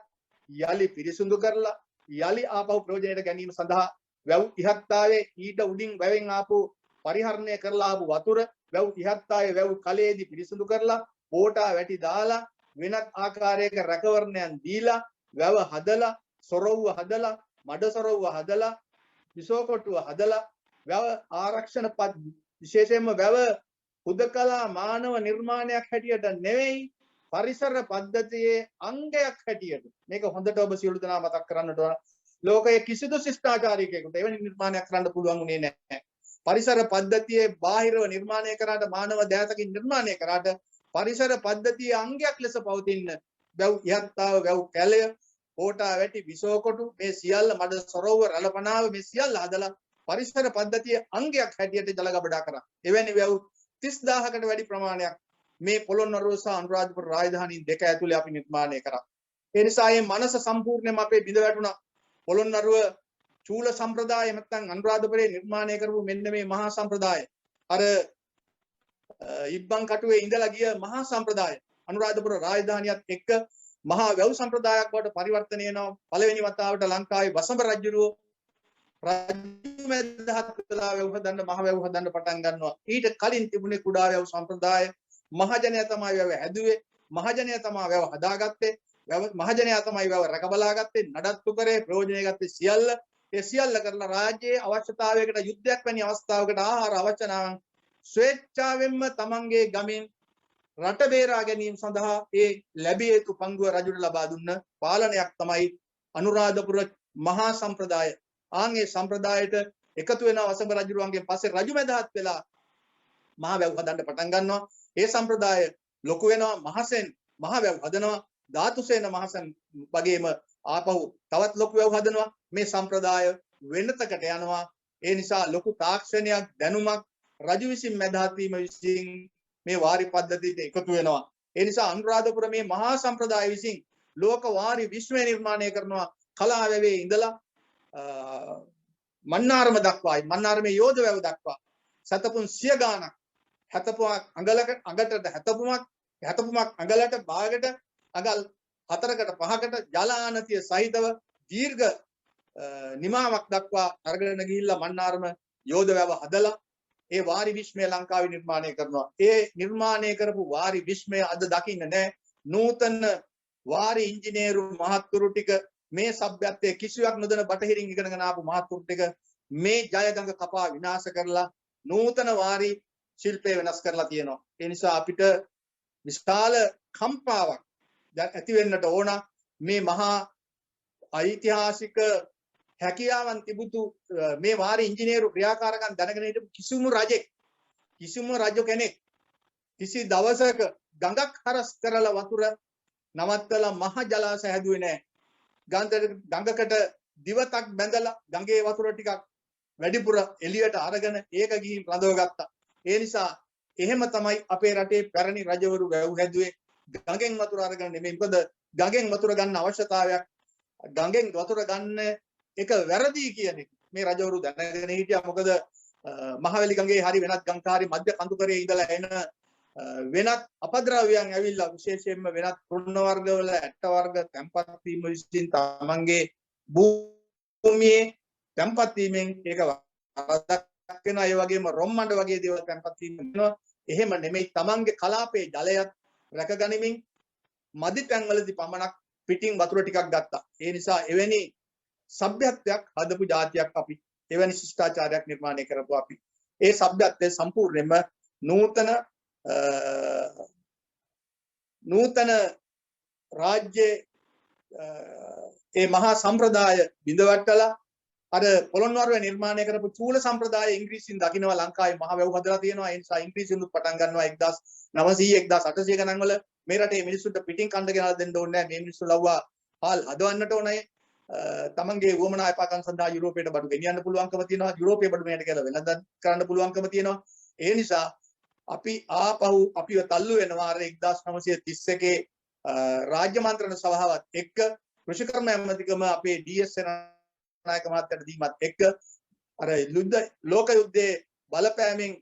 යලි පිරිසුදු කරලා යලි ආපහු ප්‍රයෝජනයට ගැනීම සඳහා වැව් ඉහත්තාවේ ඊට උඩින් වැවෙන් ආපු පරිහරණය කරලා ආපු වතුර වැව් ඉහත්තාවේ වැව් කලයේදී පිරිසුදු කරලා පෝටා වැටි දාලා වෙනත් ආකාරයක රැකවරණයන් දීලා වැව හදලා සොරවුව හදලා මඩ සොරවුව හදලා විසෝකොටුව හදලා වැව ආරක්ෂණ පත් විශේෂයෙන්ම වැව හුදකලා මානව නිර්මාණයක් හැටියට නෙවෙයි පරිසර පද්ධතියේ අංගයක් හැටියට මේක හොඳට ඔබ සියලු දෙනා මතක් කරන්නට ඕන. ලෝකයේ කිසිදු ශිෂ්ටාචාරිකයෙකුට එවැනි නිර්මාණයක් කරන්න පුළුවන් වුණේ නැහැ. පරිසර පද්ධතියේ බාහිරව නිර්මාණය කරාට මානව දෑතකින් නිර්මාණය කරාට පරිසර පද්ධතියේ අංගයක් ලෙස පවතින වැව් ඉහත්තාව වැව් කැලය පෝටා වැටි විසෝකොටු මේ සියල්ල මඩ සොරවුව රළපනාව මේ සියල්ල හදලා පරිසර පද්ධතියේ අංගයක් හැටියට ජල ගබඩා කරා. එවැනි වැව් 30000කට වැඩි ප්‍රමාණයක් මේ පොළොන්නරුව සහ අනුරාධපුර රාජධානීන් දෙක ඇතුලේ අපි නිර්මාණය කරා. ඒ නිසා මේ මනස සම්පූර්ණයෙන්ම අපේ බිඳ වැටුණා. පොළොන්නරුව චූල සම්ප්‍රදාය නැත්නම් අනුරාධපුරේ නිර්මාණය කරපු මෙන්න මේ මහා සම්ප්‍රදාය අර ඉබ්බන් කටුවේ ඉඳලා ගිය මහා සම්ප්‍රදාය අනුරාධපුර රාජධානියත් එක්ක මහා වැව් සම්ප්‍රදායක් බවට පරිවර්තනය වෙනවා. පළවෙනි වතාවට ලංකාවේ වසඹ රජුරෝ රජු මැදහත් වෙලා වැව් හදන්න මහ වැව් හදන්න පටන් ගන්නවා. ඊට කලින් තිබුණේ කුඩා වැව් සම්ප්‍රදාය. මහජනයා තමයි වැව හැදුවේ. මහජනයා තමයි වැව හදාගත්තේ. මහජනයා තමයි වැව රැකබලාගත්තේ. නඩත්තු කරේ ප්‍රයෝජනය ගත්තේ සියල්ල. ඒ සියල්ල කරලා රාජ්‍යයේ අවශ්‍යතාවයකට යුද්ධයක් වැනි අවස්ථාවකට ආහාර අවශ්‍ය නම් ස්වේච්ඡාවෙන්ම තමන්ගේ ගමෙන් රට බේරා ගැනීම සඳහා ඒ ලැබිය යුතු පංගුව රජුට ලබා දුන්න පාලනයක් තමයි අනුරාධපුර මහා සම්ප්‍රදාය. ආන්ගේ සම්ප්‍රදායට එකතු වෙන වසඹ රජුරුවන්ගෙන් පස්සේ රජු මැදහත් වෙලා මහා වැව් හදන්න පටන් ගන්නවා. ඒ සම්ප්‍රදාය ලොකු වෙනවා. මහසෙන් මහා වැව් හදනවා. ධාතුසේන මහසෙන් වගේම ආපහු තවත් ලොකු වැව් හදනවා. මේ සම්ප්‍රදාය වෙනතකට යනවා. ඒ නිසා ලොකු තාක්ෂණයක් දැනුමක් රජු විසින් මැදහත් වීම විසින් මේ වාරි පද්ධතියට එකතු වෙනවා. ඒ නිසා අනුරාධපුර මේ මහා සම්ප්‍රදාය විසින් ලෝක වාරි විශ්වය නිර්මාණය කරනවා. කලා වැවේ ඉඳලා මන්නාරම දක්වායි මන්නාරමේ යෝධ වැව දක්වා සතපුන් 100 ගාණක් හතපුවක් අඟලකට අඟටට හතපුමක් අඟලට භාගයට අඟල් 4කට 5කට ජලානතිය සහිතව දීර්ඝ නිමාවක් දක්වා අරගෙන ගිහිල්ලා මන්නාරම යෝධ වැව හදලා ඒ වාරි විශ්මය ලංකාවේ නිර්මාණය කරනවා. ඒ නිර්මාණය කරපු වාරි විශ්මය අද දකින්න නැහැ. නූතන වාරි ඉංජිනේරු මහත්තුරු ටික මේ සભ્યත්වයේ කිසිවක් නොදැන බටහිරින් ඉගෙනගෙන ආපු මහත්තුරු ටික මේ ජයගඟ කපා විනාශ කරලා නූතන වාරි ශිල්පය වෙනස් කරලා තියෙනවා. ඒ නිසා අපිට විශාල කම්පාවක් ඇති වෙන්නට ඕන මේ මහා ඓතිහාසික හැකියාවන් තිබුතු මේ වාරි ඉංජිනේරු ක්‍රියාකාරකම් දැනගෙන හිටපු කිසිම රජ කෙනෙක් කිසි දවසක ගඟක් හරස් කරලා වතුර නවත්තලා මහ ජලාශය හැදුවේ නැහැ. ගඟකට දිවතක් බැඳලා ගඟේ වතුර ටිකක් වැඩිපුර එළියට අරගෙන ඒක ගිහින් රඳව ගත්තා. ඒ නිසා එහෙම තමයි අපේ රටේ පැරණි රජවරු වැව් හැදුවේ. ගඟෙන් වතුර අරගෙන නෙමෙයි. මොකද ගඟෙන් වතුර ගන්න අවශ්‍යතාවයක් ගඟෙන් වතුර ගන්න එක වැරදි කියන එක මේ රජවරු දැනගෙන හිටියා. මොකද මහවැලි ගඟේ හරි වෙනත් ගංකාරි මධ්‍ය කඳුකරේ ඉඳලා එන වෙනත් අපද්‍රව්‍යයන් ඇවිල්ලා විශේෂයෙන්ම වෙනත් තෘණ වර්ගවල ඇට වර්ග තැම්පත් වීම විසින් තමන්ගේ භූමියේ තැම්පත් වීමෙන් ඒක වරදක් වෙනවා. ඒ වගේම රොම්මඩ වගේ දේවල් තැම්පත් වීම වෙනවා. එහෙම නෙමෙයි, තමන්ගේ කලාපයේ ජලයත් රැකගනිමින් මදි තැන්වලදී පමණක් පිටින් වතුර ටිකක් ගත්තා. ඒ නිසා එවැනි සભ્યත්වයක් හදපු જાතියක් අපි, එවැනි ශිෂ්ටාචාරයක් නිර්මාණය කරපු අපි. ඒ සભ્યත්වය සම්පූර්ණයෙන්ම නූතන රාජ්‍යයේ ඒ මහා සම්ප්‍රදාය බිඳවට්ටලා අර පොළොන්නරුවේ නිර්මාණය කරපු චූල සම්ප්‍රදාය ඉංග්‍රීසියෙන් දකින්නවා. ලංකාවේ මහ වැව් හදලා තියෙනවා. ඒ නිසා ඉංග්‍රීසියෙන් පටන් ගන්නවා 1900 1800 ගණන් වල. මේ රටේ මිනිස්සුන්ට පිටින් කණ්ඩ ගෙනල්ලා දෙන්න ඕනේ නැහැ. මේ මිනිස්සු ලව්වා හාල් හදවන්නට ඕනේ. තමන්ගේ වුවමනා එපාකම් සඳහා යුරෝපයට බඩු ගෙනියන්න පුළුවන්කම තියෙනවා. යුරෝපයේ බඩු මෙහෙට කියලා වෙනදක් කරන්න පුළුවන්කම තියෙනවා. ඒ නිසා අපි ආපහු අපිව තල්ලු වෙනවා අර 1931 රාජ්‍ය මන්ත්‍රණ සභාවත් එක්ක කෘෂිකර්ම ඇමතිකම අපේ ඩී.එස්. නායක මහත්තයාට දීමත් එක්ක අර ලෝක යුද්ධයේ බලපෑමෙන්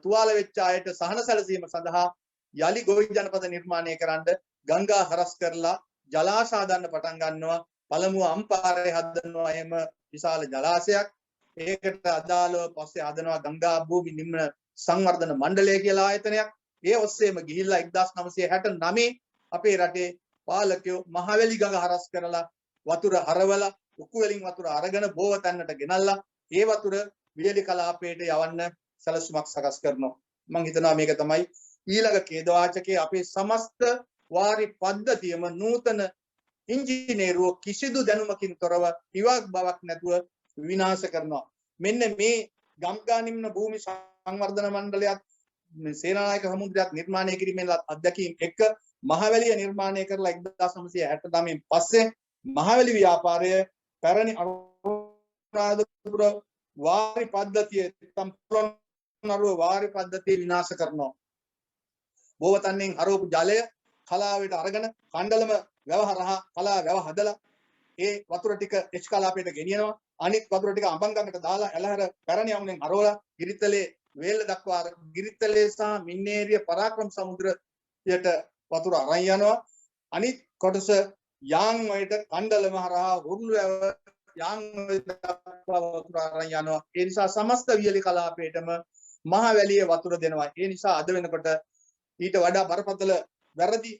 තුවාල වෙච්ච අයට සහන සැලසීම සඳහා යලි ගොවි ජනපද නිර්මාණය කරන්න ගංගා හරස් කරලා ජලාශ හදන්න පටන් ගන්නවා. පළමුව අම්පාරේ හදනවා. එහෙම විශාල ජලාශයක්. ඒකට අදාළව පස්සේ හදනවා ගංගා භූමි නිම්න සංවර්ධන මණ්ඩලය කියලා ආයතනයක්. ඒ ඔස්සේම ගිහිල්ලා 1969 අපේ රටේ පාලකයෝ මහවැලි ගඟ හරස් කරලා වතුර හරවලා උක්කු වලින් වතුර අරගෙන බෝවතන්නට ගෙනල්ලා ඒ වතුර වියලි කලාපයට යවන්න සැලසුමක් සකස් කරනවා. මම හිතනවා මේක තමයි ඊළඟ ඛේදවාචකයේ අපේ සමස්ත වාරි පද්ධතියම නූතන ඉංජිනේරුවෝ කිසිදු දැනුමකින් තොරව ඉවක් බවක් නැතුව විනාශ කරනවා. මෙන්න මේ ගම්ගා නිම්න භූමි සංවර්ධන මණ්ඩලයත් සේනානායක හමුදාවත් නිර්මාණය කිරීමේ අත්දැකීම් එක්ක මහවැලිය නිර්මාණය කරලා 1969 පස්සේ මහවැලි ව්‍යාපාරය පැරණි අනුරාධපුර වාරි පද්ධතිය සම්පූර්ණ වාරි පද්ධතිය විනාශ කරනවා. බෝවතන්නෙන් හරවපු ජලය කලාවට අරගෙන කණ්ඩලම වැව හරහා කලා වැව හදලා ඒ වතුර ටික එච් කලාපයට ගෙනියනවා. අනිත් වතුර ටික අඹංගඟට දාලා එළහැර පැරණි යමුනෙන් හරවලා ගිරිතලේ වේල්ල දක්වා ගිරිතලේ සහ මින්නේරිය පරාක්‍රම සමුද්‍රයට වතුර අරන් යනවා. අනිත් කොටස යාන් වලට කණ්ඩලම හරහා උරුළු වැව යාන් වලට දක්වා වතුර අරන් යනවා. ඒ නිසා සමස්ත වියලි කලාපයටම මහවැලිය වතුර දෙනවා. ඒ නිසා අද වෙනකොට ඊට වඩා බරපතල වැරදි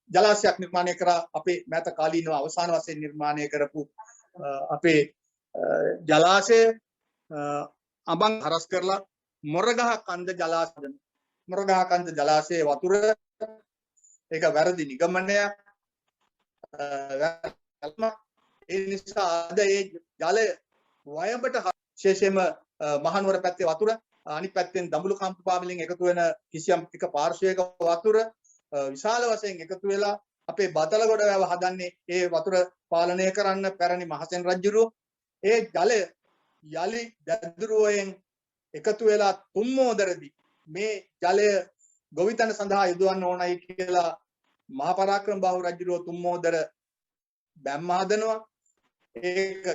ජලාශයක් නිර්මාණය කරා අපේ මෑත කාලීනව අවසාන වශයෙන් නිර්මාණය කරපු අපේ ජලාශය අඹන් හරස් කරලා මොරගහ කන්ද ජලාශය මොරගහ කන්ද ජලාශයේ වතුර ඒක වැරදි නිගමනයක්. ඒ නිසා අද ඒ ජලය වයඹට විශේෂයෙන්ම මහනුවර පැත්තේ වතුර අනිත් පැත්තෙන් දඹුලු කම්පාවලින් එකතු වෙන කිසියම් එක පාර්ශ්වයක වතුර විශාල වශයෙන් එකතු වෙලා අපේ බතලගොඩ වැව හදන්නේ ඒ වතුර පාලනය කරන්න පැරණි මහසෙන් රජුරෝ ඒ ජලය යලි දැදුරුවෙන් එකතු වෙලා තුම්මෝදරදී මේ ජලය ගොවිතැන සඳහා යොදවන්න ඕනයි කියලා මහා පරාක්‍රම බාහු රජුරෝ තුම්මෝදර බැම්ම හදනවා. ඒක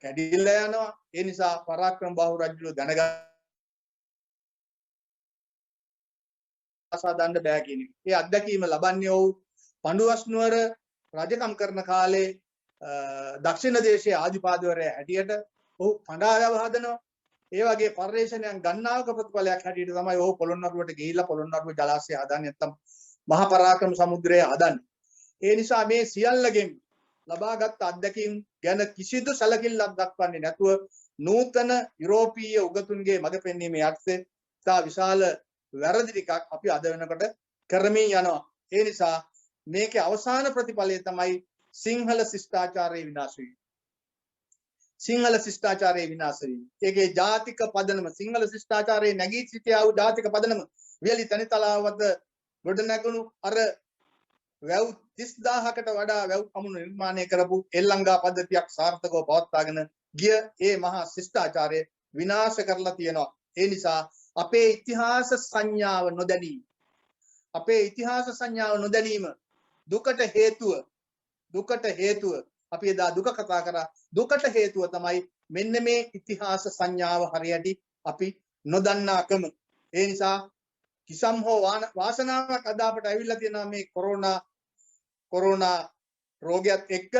කැඩිලා යනවා. ඒ නිසා පරාක්‍රම බාහු රජුරෝ දැනගන්න අසාදන්න බෑ කියන එක. ඒ අත්දැකීම ලබන්නේ ඔව් පඬුවස් නුවර රජකම් කරන කාලේ දක්ෂිණ දේශයේ ආධිපාදවරයා හැටියට ඔහු පඬායව හදනවා. ඒ වගේ පරිශ්‍රණයන් ගන්නාවක ප්‍රතිඵලයක් හැටියට තමයි ඔහු පොළොන්නරුවට ගිහිල්ලා පොළොන්නරුව ජලාශය හදන්නේ නැත්නම් මහා පරාක්‍රම සමුද්‍රය හදන්නේ. ඒ නිසා මේ සියල්ලගෙන් ලබාගත් අත්දැකීම් ගැන කිසිදු සැලකිල්ලක් දක්වන්නේ නැතුව නූතන යුරෝපීය උගතුන්ගේ මඟ පෙන්වීමේ යටතේ තා විශාල වැරදි ටිකක් අපි අද වෙනකොට කරමින් යනවා. ඒ නිසා මේකේ අවසාන ප්‍රතිඵලය තමයි සිංහල ශිෂ්ටාචාරයේ විනාශ වීම. සිංහල ශිෂ්ටාචාරයේ විනාශ වීම. ඒකේ ජාතික පදනම සිංහල ශිෂ්ටාචාරයේ නැගී සිටියා වූ ජාතික පදනම වියලි තනිතලාවත ගොඩ නැගුණු අර වැව් 30000කට වඩා වැව් කමුණු නිර්මාණය කරපු එල්ලංගා පද්ධතියක් සාර්ථකව පවත්වාගෙන ගිය ඒ මහා ශිෂ්ටාචාරය විනාශ කරලා තියෙනවා. ඒ නිසා අපේ ඉතිහාස සංඥාව නොදැනීම අපේ ඉතිහාස සංඥාව නොදැනීම දුකට හේතුව අපි එදා දුක කතා කරා. දුකට හේතුව තමයි මෙන්න මේ ඉතිහාස සංඥාව හරියට අපි නොදන්නාකම. ඒ නිසා කිසම් හෝ වාසනාවක් අද අපට ඇවිල්ලා තියෙනවා මේ කොරෝනා රෝගයත් එක්ක.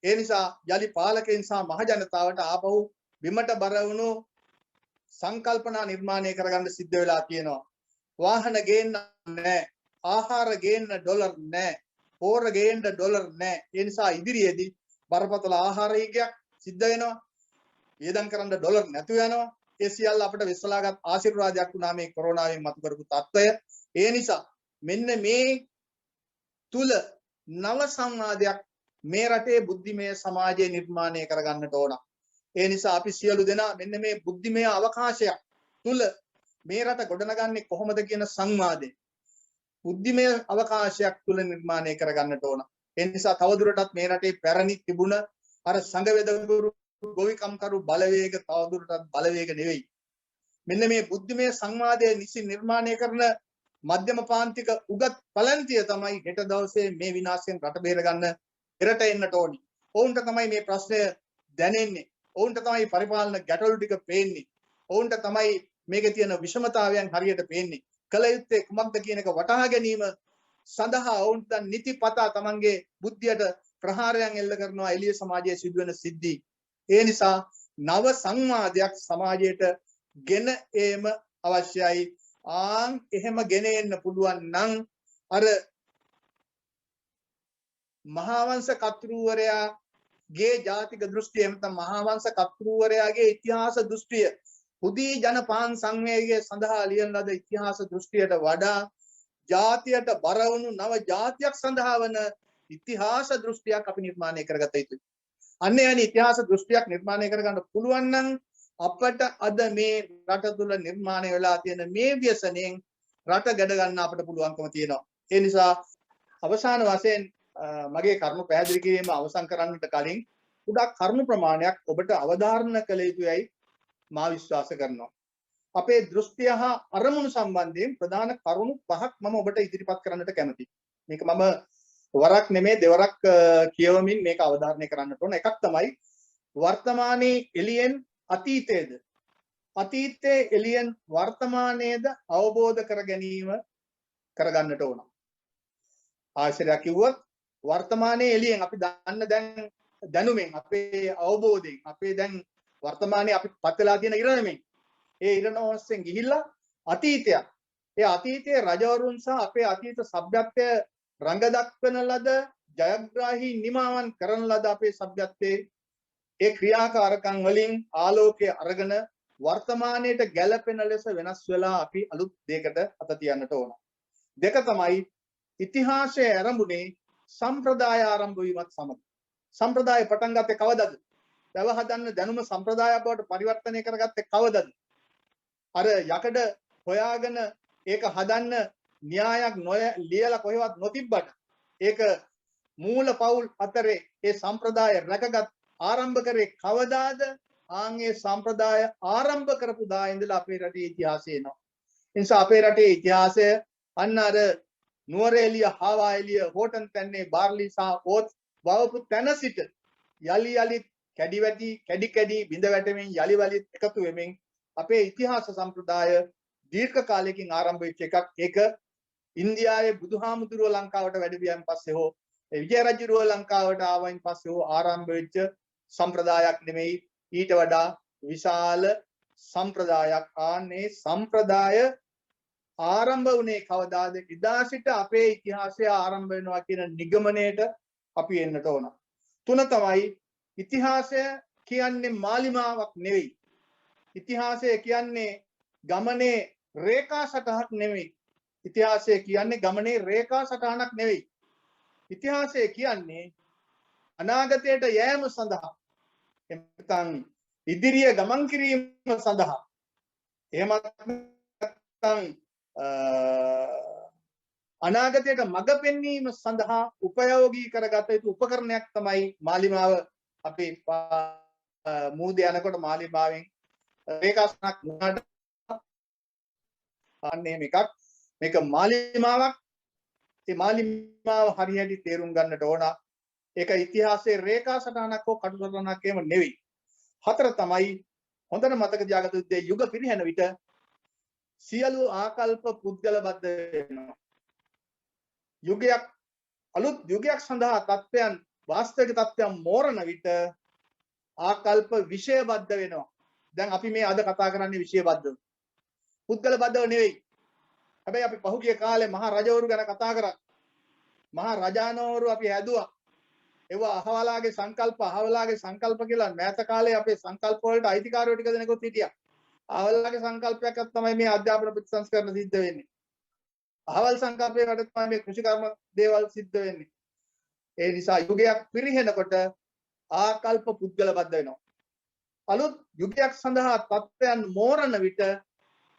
ඒ නිසා යලි පාලකයන් සහ මහ ජනතාවට ආපහු බිමට බර වුණු සංකල්පනා නිර්මාණය කරගන්න සිද්ධ වෙලා තියෙනවා. වාහන ගේන්න නැහැ, ආහාර ගේන්න ඩොලර් නැහැ, පෝර ගේන්න ඩොලර් නැහැ. ඒ නිසා ඉදිරියේදී බරපතල ආහාර යුගයක් සිද්ධ වෙනවා. වියදම් කරන්න ඩොලර් නැතු වෙනවා. ඒ සියල්ල අපිට විශ්වලාගත් ආශිර්වාදයක් වුණා මේ කොරෝනාවෙන් මතු කරපු තත්ත්වය. ඒ නිසා මෙන්න මේ තුල නව සංවාදයක් මේ රටේ බුද්ධිමය සමාජය නිර්මාණය කරගන්නට ඕන. ඒ නිසා අපි සියලු දෙනා මෙන්න මේ බුද්ධිමය අවකාශයක් තුල මේ රට ගොඩනගන්නේ කොහොමද කියන සංවාදය බුද්ධිමය අවකාශයක් තුල නිර්මාණය කරගන්නට ඕන. ඒ නිසා තවදුරටත් මේ රටේ පැරණි තිබුණ අර සංගවේදගුරු ගොවිකම්කරු බලවේග තවදුරටත් බලවේග නෙවෙයි. මෙන්න මේ බුද්ධිමය සංවාදයේ නිසි නිර්මාණය කරන මධ්‍යම පාන්තික උගත් පලන්තිය තමයි හෙට දවසේ මේ විනාශයෙන් රට බේර ගන්න එරට එන්නට ඕනි. ඔවුන්ට තමයි මේ ප්‍රශ්නය දැනෙන්නේ. ඔවුන්ට තමයි පරිපාලන ගැටලු ටික පේන්නේ. ඔවුන්ට තමයි මේකේ තියෙන විෂමතාවයන් හරියට පේන්නේ. කල යුත්තේ කුමක්ද කියන එක වටහා ගැනීම සඳහා ඔවුන්ට දැන් නිතිපතා තමන්ගේ බුද්ධියට ප්‍රහාරයන් එල්ල කරනවා එළිය සමාජයේ සිදුවෙන සිද්ධි. ඒ නිසා නව සංවාදයක් සමාජයට ගෙන ඒම අවශ්‍යයි. එහෙම ගෙන එන්න පුළුවන් නම් අර මහාවංශ කර්තෘවරයාගේ ජාතික දෘෂ්ටිය එමෙත මහාවංශ කර්තෘවරයාගේ ඉතිහාස දෘෂ්ටිය හුදී ජනපාන් සංවේගය සඳහා ලියන ලද ඉතිහාස දෘෂ්ටියට වඩා ජාතියට බර වුණු නව ජාතියක් සඳහා වන ඉතිහාස දෘෂ්ටියක් අපි නිර්මාණය කරගත යුතුයි. අන්නේ යන ඉතිහාස දෘෂ්ටියක් නිර්මාණය කරගන්න පුළුවන් නම් අපට අද මේ රට තුළ නිර්මාණය වෙලා තියෙන මේ ව්‍යසනයෙන් රට ගැඩ ගන්න අපට පුළුවන්කම තියෙනවා. ඒ නිසා අවසාන වශයෙන් මගේ කරුණු පැහැදිලි කිරීම අවසන් කරන්නට කලින් කුඩා කරුණු ප්‍රමාණයක් ඔබට අවධාරණ කළ යුතුයි මා විශ්වාස කරනවා. අපේ දෘෂ්ටිය හා අරමුණු සම්බන්ධයෙන් ප්‍රධාන කරුණු පහක් මම ඔබට ඉදිරිපත් කරන්නට කැමතියි. මේක මම වරක් නෙමේ දෙවරක් කියවමින් මේක අවධාරණය කරන්නට ඕන. එකක් තමයි වර්තමානයේ එළියෙන් අතීතයේද අතීතයේ එළියෙන් වර්තමානයේද අවබෝධ කර ගැනීම කරගන්නට ඕන. ආශ්‍රයක් කිව්වොත් වර්තමානයේ එළියෙන් අපි දන්න දැනුමෙන් අපේ අවබෝධයෙන් අපේ දැන් වර්තමානයේ අපි පත් වෙලා තියෙන ඉරණමෙන් ඒ ඉරණ ඔස්සෙන් ගිහිල්ලා අතීතයක් ඒ අතීතයේ රජවරුන් සහ අපේ අතීත සભ્યත්වය රංග දක්වන ලද ජයග්‍රාහී නිමාවන් කරන ලද අපේ සભ્યත්වයේ ඒ ක්‍රියාකාරකම් වලින් ආලෝකය අරගෙන වර්තමානයේට ගැළපෙන ලෙස වෙනස් වෙලා අපි අලුත් දෙයකට අත තියන්නට ඕන. දෙක තමයි ඉතිහාසයේ ආරම්භුනේ සම්ප්‍රදාය ආරම්භ වීමත් සමග. සම්ප්‍රදාය පටන් ගත්තේ කවදද? දව හදන්න දැනුම සම්ප්‍රදායක් බවට පරිවර්තනය කරගත්තේ කවදද? අර යකඩ හොයාගෙන ඒක හදන්න න්‍යායක් ලියලා කොහෙවත් නොතිබ්බට ඒක මූල පවුල් අතරේ ඒ සම්ප්‍රදාය රැකගත් ආරම්භ කරේ කවදාද? ආන්ගේ සම්ප්‍රදාය ආරම්භ කරපු දා ඉඳලා අපේ රටේ ඉතිහාසය එනවා. ඒ නිසා අපේ රටේ ඉතිහාසය අන්න අර නුවරඑළිය, හාවාඑළිය, හෝටන් තැන්නේ බාර්ලි සහ ඕත් වවපු තැන සිට යලි යලිත් කැඩි කැඩි බිඳ වැටෙමින් යලි වලිත් එකතු වෙමින් අපේ ඉතිහාස සම්ප්‍රදාය දීර්ඝ කාලයකින් ආරම්භ වෙච්ච එකක්. ඒක ඉන්දියාවේ බුදුහාමුදුරුව ලංකාවට වැඩ ගියන් පස්සේ හෝ විජය රජුරුව ලංකාවට ආවයින් පස්සේ හෝ ආරම්භ වෙච්ච සම්ප්‍රදායක් නෙමෙයි. ඊට වඩා විශාල සම්ප්‍රදායක්. ආන්නේ සම්ප්‍රදාය ආරම්භ වුණේ කවදාද? ඉදා සිට අපේ ඉතිහාසය ආරම්භ වෙනවා කියන නිගමනයට අපි එන්නට ඕන. තුන තමයි ඉතිහාසය කියන්නේ මාලිමාවක් නෙවෙයි. ඉතිහාසය කියන්නේ ගමනේ රේඛා සටහනක් නෙවෙයි. ඉතිහාසය කියන්නේ ගමනේ රේඛා සටහනක් නෙවෙයි. ඉතිහාසය කියන්නේ අනාගතයට යෑම සඳහා එතන ඉදිරිය ගමන් කිරීම සඳහා එහෙමත් නැත්නම් අනාගතයට මඟ පෙන්වීම සඳහා උපයෝගී කරගත යුතු උපකරණයක් තමයි මාලිමාව. අපේ මූදේ යනකොට මාලිමාවෙන් රේඛාසනක් මුණට අන්නේ මේක මේක මාලිමාවක්. ඒ මාලිමාව හරියට තේරුම් ගන්නට ඕන. ඒක ඉතිහාසයේ රේඛා සටහනක් හෝ කටු සටහනක් එහෙම නෙවෙයි. හතර තමයි හොඳට මතක තියාගත යුත්තේ යුග පිරිහෙන විට සියලු ආකල්ප පුද්ගලබද්ධ වෙනවා. යුගයක් අලුත් යුගයක් සඳහා තත්ත්වයන් වාස්තවික තත්ත්වයන් මෝරන විට ආකල්ප විෂයබද්ධ වෙනවා. දැන් අපි මේ අද කතා කරන්නේ විෂයබද්ධව. පුද්ගලබද්ධව නෙවෙයි. හැබැයි අපි පහුගිය කාලේ මහා රජවරු ගැන කතා කරා. මහා රජානවරු අපි හැදුවා. ඒවා අහවලාගේ සංකල්ප කියලා මෑත කාලේ අපේ සංකල්ප වලට අයිතිකාරයෝ ටික දෙනෙකුත් හිටියා. අහවලාගේ සංකල්පයක් තමයි මේ අධ්‍යාපන ප්‍රතිසංස්කරණ සිද්ධ වෙන්නේ. අහවල් සංකල්පයේ වට තමයි මේ කෘෂිකර්ම දේවල් සිද්ධ වෙන්නේ. ඒ නිසා යුගයක් පිරිහෙනකොට ආකල්ප පුද්ගලබද්ධ වෙනවා. අලුත් යුගයක් සඳහා තත්ත්වයන් මෝරන විට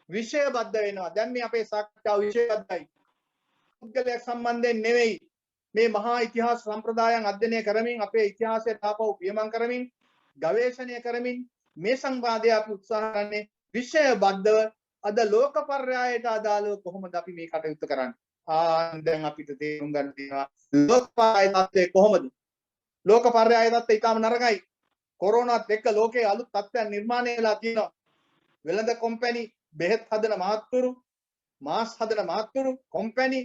විෂයබද්ධ වෙනවා. දැන් මේ අපේ සාකච්ඡාව විෂයබද්ධයි. පුද්ගලයක් සම්බන්ධයෙන් නෙවෙයි. මේ මහා ඉතිහාස සම්ප්‍රදායන් අධ්‍යයනය කරමින් අපේ ඉතිහාසයට ආපහු පියමන් කරමින් ගවේෂණය කරමින් මේ සංවාදය අපි උත්සාහ කරන්නේ විෂයබද්ධව අද ලෝකපර්යායට අදාළව කොහොමද අපි මේ කටයුතු කරන්නේ. දැන් අපිට තේරුම් ගන්න තියෙනවා ලෝකපර්යාය තත්ත්වය කොහොමද. ලෝකපර්යාය තත්ත්වය ඊටම නරකයි. කොරෝනාත් එක්ක ලෝකයේ අලුත් තත්ත්වයන් නිර්මාණය වෙලා තියෙනවා. වෙළඳ කොම්පැනි බෙහෙත් හදන මහත්තුරු මාස් හදන මහත්තුරු කොම්පැනි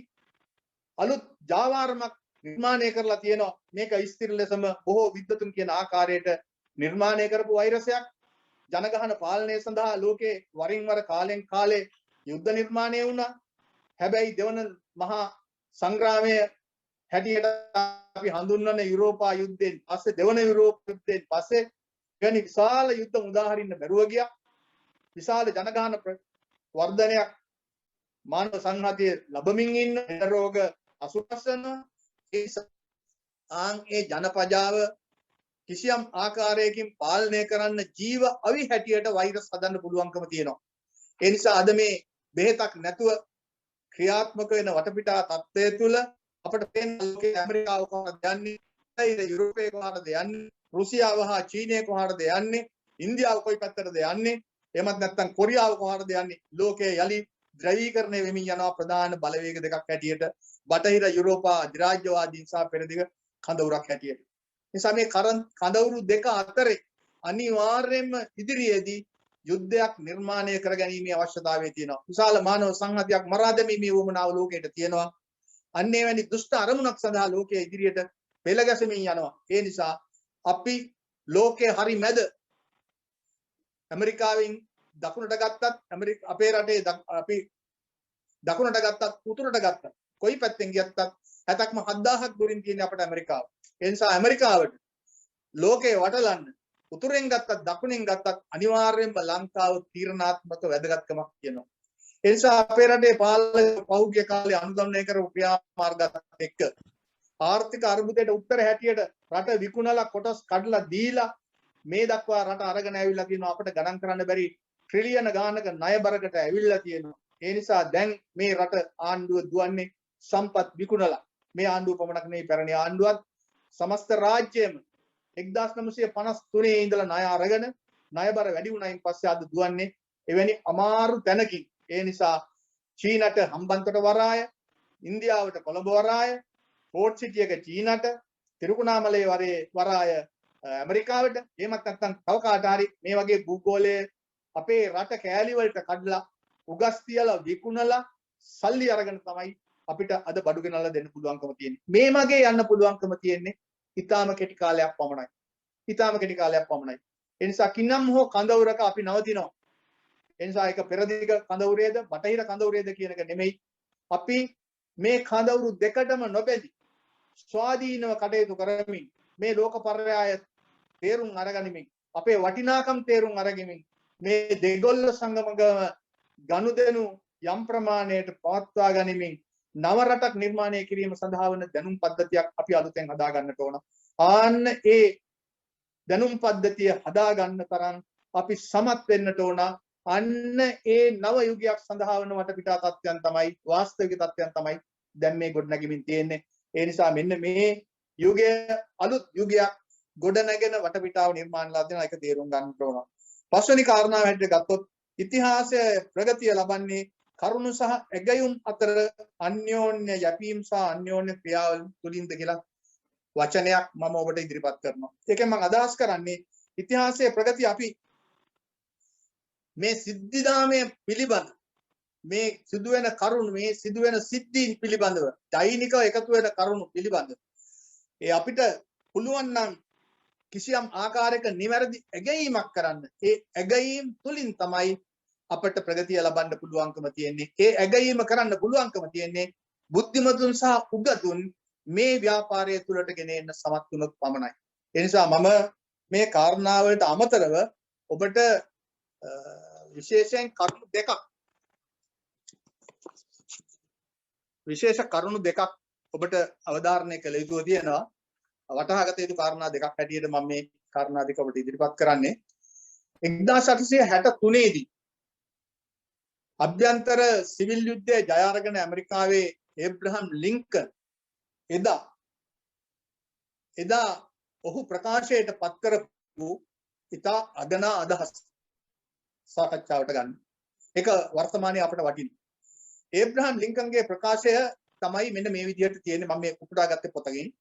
අලුත් ජාවාරමක් නිර්මාණය කරලා තියෙනවා. මේක ස්ථිර ලෙසම බොහෝ විද්වතුන් කියන ආකාරයට නිර්මාණය කරපු වෛරසයක්. ජනගහන පාලනය සඳහා ලෝකේ වරින් වර කාලෙන් කාලේ යුද්ධ නිර්මාණය වුණා. හැබැයි දෙවන මහා සංග්‍රාමය හැටියට අපි හඳුන්වන යුරෝපා යුද්ධයෙන් පස්සේ දෙවන යුරෝපා යුද්ධයෙන් පස්සේ වෙනි විශාල යුද්ධ උදාහරින්න බැරුව ගියා. විශාල ජනගහන වර්ධනයක් මානව සංහතිය ලැබමින් ඉන්න රෝග අසුරසන ඒ ජනපජාව කිසියම් ආකාරයකින් පාලනය කරන්න ජීව අවි හැටියට වෛරස් හදන්න පුළුවන්කම තියෙනවා. ඒ නිසා අද මේ බෙහෙතක් නැතුව ක්‍රියාත්මක වෙන වටපිටා තත්ත්වය තුළ අපිට පේන ලෝකයේ ඇමරිකාව කොහොමද යන්නේ, යුරෝපය කොහොමද යන්නේ, රුසියාව හා චීනය කොහොමද යන්නේ, ඉන්දියාව කොයි පැත්තටද යන්නේ, එහෙමත් නැත්නම් කොරියාව කොහොමද යන්නේ. ලෝකයේ යලි ද්‍රවීකරණය වෙමින් යනවා ප්‍රධාන බලවේග දෙකක් හැටියට බටහිර යුරෝපා අධිරාජ්‍යවාදීන් සහ පෙරදිග කඳවුරක් හැටියට. නිසා මේ කඳවුරු දෙක අතරේ අනිවාර්යයෙන්ම ඉදිරියේදී යුද්ධයක් නිර්මාණය කර ගැනීමේ අවශ්‍යතාවය තියෙනවා. විශාල මානව සංහතියක් මරා දැමීමේ වුමනාව ලෝකයට තියෙනවා. අන්නේ වැනි දුෂ්ට අරමුණක් සඳහා ලෝකයේ ඉදිරියට පෙළ ගැසෙමින් යනවා. ඒ නිසා අපි ලෝකයේ හරි මැද ඇමරිකාවෙන් දකුණට ගත්තත් අපේ රටේ අපි දකුණට ගත්තත් උතුරට ගත්තත් කොයි පැත්තෙන් ගියත් 70ක්ම 7000ක් දුරින් තියෙන අපට ඇමරිකාව. ඒ නිසා ඇමරිකාවට ලෝකේ වටලන්න උතුරෙන් ගත්තත් දකුණෙන් ගත්තත් අනිවාර්යයෙන්ම ලංකාව තීරණාත්මක වැදගත්කමක් තියෙනවා. ඒ නිසා අපේ රටේ පාලක පෞද්ගලික කාලේ අනුගමනය කරපු ක්‍රියාමාර්ගات එක්ක ආර්ථික අර්බුදයට උත්තර හැටියට රට විකුණලා කොටස් කඩලා දීලා මේ දක්වා රට අරගෙන ඇවිල්ලා තියෙනවා. අපිට ගණන් කරන්න බැරි ට්‍රිලියන ගානක ණය බරකට ඇවිල්ලා තියෙනවා. ඒ නිසා දැන් මේ රට ආණ්ඩුව දුවන්නේ සම්පත් විකුණලා. මේ ආණ්ඩුව පමණක් නෙවෙයි පැරණි ආණ්ඩුවත් සමස්ත රාජ්‍යයම 1953 ඉඳලා ණය අරගෙන ණය බර වැඩි වුණායින් පස්සේ අද දුවන්නේ එවැනි අමාරු තැනකින්. ඒ නිසා චීනට හම්බන්තොට වරාය, ඉන්දියාවට කොළඹ වරාය, පෝට් සිටි එක චීනට, තිරුකුණාමලේ වරාය ඇමරිකාවට, එහෙමත් නැත්නම් තව කාට හරි මේ වගේ භූගෝලයේ අපේ රට කෑලි වලට කඩලා උගස් තියලා විකුණලා සල්ලි අරගෙන තමයි අපිට අද බඩු ගෙනල්ලා දෙන්න පුළුවන්කම තියෙන්නේ. මේ මගේ යන්න පුළුවන්කම තියෙන්නේ ඊටාම කෙටි කාලයක් පමණයි. ඊටාම කෙටි කාලයක් පමණයි. ඒ නිසා කිනම් හෝ කඳවුරක අපි නවතිනවා. ඒ නිසා ඒක පෙරදිග කඳවුරේද බටහිර කඳවුරේද කියන එක නෙමෙයි. අපි මේ කඳවුරු දෙකටම නොබැඳි ස්වාධීනව කටයුතු කරමින් මේ ලෝකපර්යාය තේරුම් අරගනිමින් අපේ වටිනාකම් තේරුම් අරගෙමින් මේ දෙගොල්ල සංගමක ගනුදෙනු යම් ප්‍රමාණයට පවත්වා ගනිමින් නව රටක් නිර්මාණය කිරීම සඳහා වන දැනුම් පද්ධතියක් අපි අලුතෙන් හදා ගන්නට ඕන. ආන්න ඒ දැනුම් පද්ධතිය හදා ගන්න තරම් අපි සමත් වෙන්නට ඕන. අන්න ඒ නව යුගයක් සඳහා වන වටපිටා තත්ත්වයන් තමයි වාස්තවික තත්ත්වයන් තමයි දැන් මේ ගොඩනැගෙමින් තියෙන්නේ. ඒ නිසා මෙන්න මේ යුගය අලුත් යුගයක් ගොඩනැගෙන වටපිටාව නිර්මාණලා දෙන එක තේරුම් ගන්න ඕන. පස්වෙනි කාරණාව හැටියට ගත්තොත් ඉතිහාසය ප්‍රගතිය ලබන්නේ කරුණු සහ ඇගයුම් අතර අන්‍යෝන්‍ය යැපීම් සහ අන්‍යෝන්‍ය ක්‍රියාවල තුලින්ද කියලා වචනයක් මම ඔබට ඉදිරිපත් කරනවා. ඒකෙන් මම අදහස් කරන්නේ ඉතිහාසයේ ප්‍රගතිය අපි මේ සිද්ධිදාමය පිළිබඳ මේ සිදුවෙන කරුණු මේ සිදුවෙන සිද්ධීන් පිළිබඳව දෛනිකව එකතු වෙන කරුණු පිළිබඳ ඒ අපිට පුළුවන් නම් කිසියම් ආකාරයක නිවැරදි ඇගයීමක් කරන්න. ඒ ඇගයීම් තුලින් තමයි අපට ප්‍රගතිය ලබන්න පුළුවන්කම තියෙන්නේ. ඒ ඇගයීම කරන්න පුළුවන්කම තියෙන්නේ බුද්ධිමතුන් සහ උගතුන් මේ ව්‍යාපාරය තුළට ගෙන එන්න සමත් වුණොත් පමණයි. ඒ නිසා මම මේ කාරණාවලට අමතරව ඔබට විශේෂයෙන් කරුණු දෙකක් ඔබට අවධාරණය කළ යුතු තියෙනවා. වටහාගත යුතු කාරණා දෙකක් හැටියට මම මේ කාරණා දෙක ඔබට ඉදිරිපත් කරන්නේ. 1863 දී අභ්‍යන්තර සිවිල් යුද්ධයේ ජය අරගෙන ඇමරිකාවේ ඒබ්‍රහම් ලින්කන් එදා ඔහු ප්‍රකාශයට පත් කරපු ඉතා අගනා අදහස් සාකච්ඡාවට ගන්න. ඒක වර්තමානයේ අපට වටිනවා. ඒබ්‍රහම් ලින්කන්ගේ ප්‍රකාශය තමයි මෙන්න මේ විදිහට තියෙන්නේ. මම මේ උපුටා ගත්තේ පොතකින්.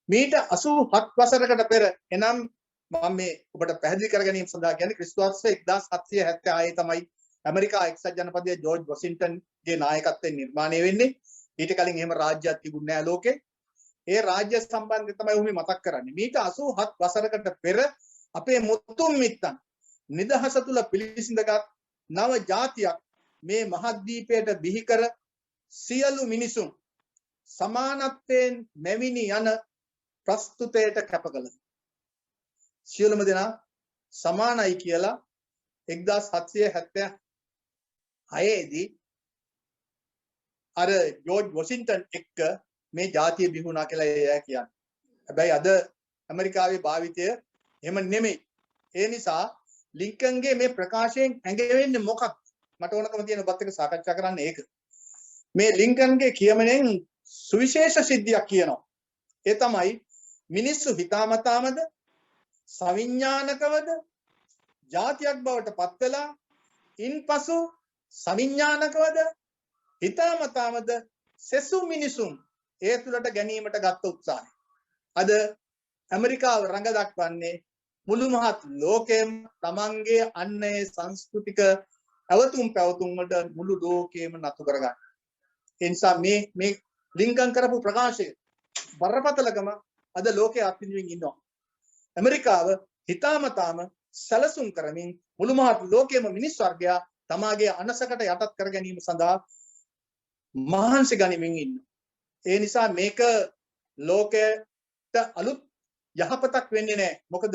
මීට 87 වසරකට පෙර එනම් මම මේ ඔබට පැහැදිලි කර ගැනීම සඳහා කියන්නේ ක්‍රිස්තු වර්ෂ 1776 තමයි ඇමරිකා එක්සත් ජනපදයේ ජෝර්ජ් වොෂින්ටන්ගේ නායකත්වයෙන් නිර්මාණය වෙන්නේ. ඊට කලින් එහෙම රාජ්‍යයක් තිබුණේ නැහැ ලෝකේ. ඒ රාජ්‍ය සම්බන්ධය තමයි උමි මතක් කරන්නේ. මීට 87 වසරකට පෙර අපේ මුතුන් මිත්තන් නිදහස තුල පිළිසිඳගත් නව ජාතියක් මේ මහද්වීපයට බිහි කර සියලු මිනිසුන් සමානත්වයෙන් මෙවිනි යන ප්‍රස්තුතයට කැප කළා. සියලුම දෙනා සමානයි කියලා 1776 දී අර ජෝර්ජ් වොෂින්ටන් එක්ක මේ ජාතිය බිහුණා කියලා එයා කියන්නේ. හැබැයි අද ඇමරිකාවේ භාවිතය එහෙම නෙමෙයි. ඒ නිසා ලින්කන්ගේ මේ ප්‍රකාශයෙන් ඇඟෙන්නේ මොකක්ද? මට ඕනකම තියෙන ඔබත් එක්ක සාකච්ඡා කරන්න ඒක. මේ ලින්කන්ගේ කියමනෙන් සුවිශේෂ සිද්ධියක් කියනවා. ඒ තමයි මිනිස්සු හිතාමතාමද සවිඥානිකවද ජාතියක් බවට පත් වෙලා ඉන්පසු සවිඥානිකවද හිතාමතාමද සෙසු මිනිසුන් ඒ තුළට ගැනීමට ගත්ත උත්සාහය. අද ඇමරිකාව රඟ දක්වන්නේ මුළු මහත් ලෝකෙම තමන්ගේ අන්නේ සංස්කෘතික අවතුම් පැවතුම් වලට මුළු ලෝකෙම නතු කරගන්න. ඒ නිසා මේ ලින්කන් කරපු ප්‍රකාශය බරපතලකම අද ලෝකයේ අත්විඳින්න ඉන්නවා. ඇමරිකාව හිතාමතාම සැලසුම් කරමින් මුළු මහත් ලෝකයේම මිනිස් වර්ගයා තමාගේ අනසකට යටත් කර ගැනීම සඳහා මහන්සි ගනිමින් ඉන්නවා. ඒ නිසා මේක ලෝකයට අලුත් යහපතක් වෙන්නේ නැහැ. මොකද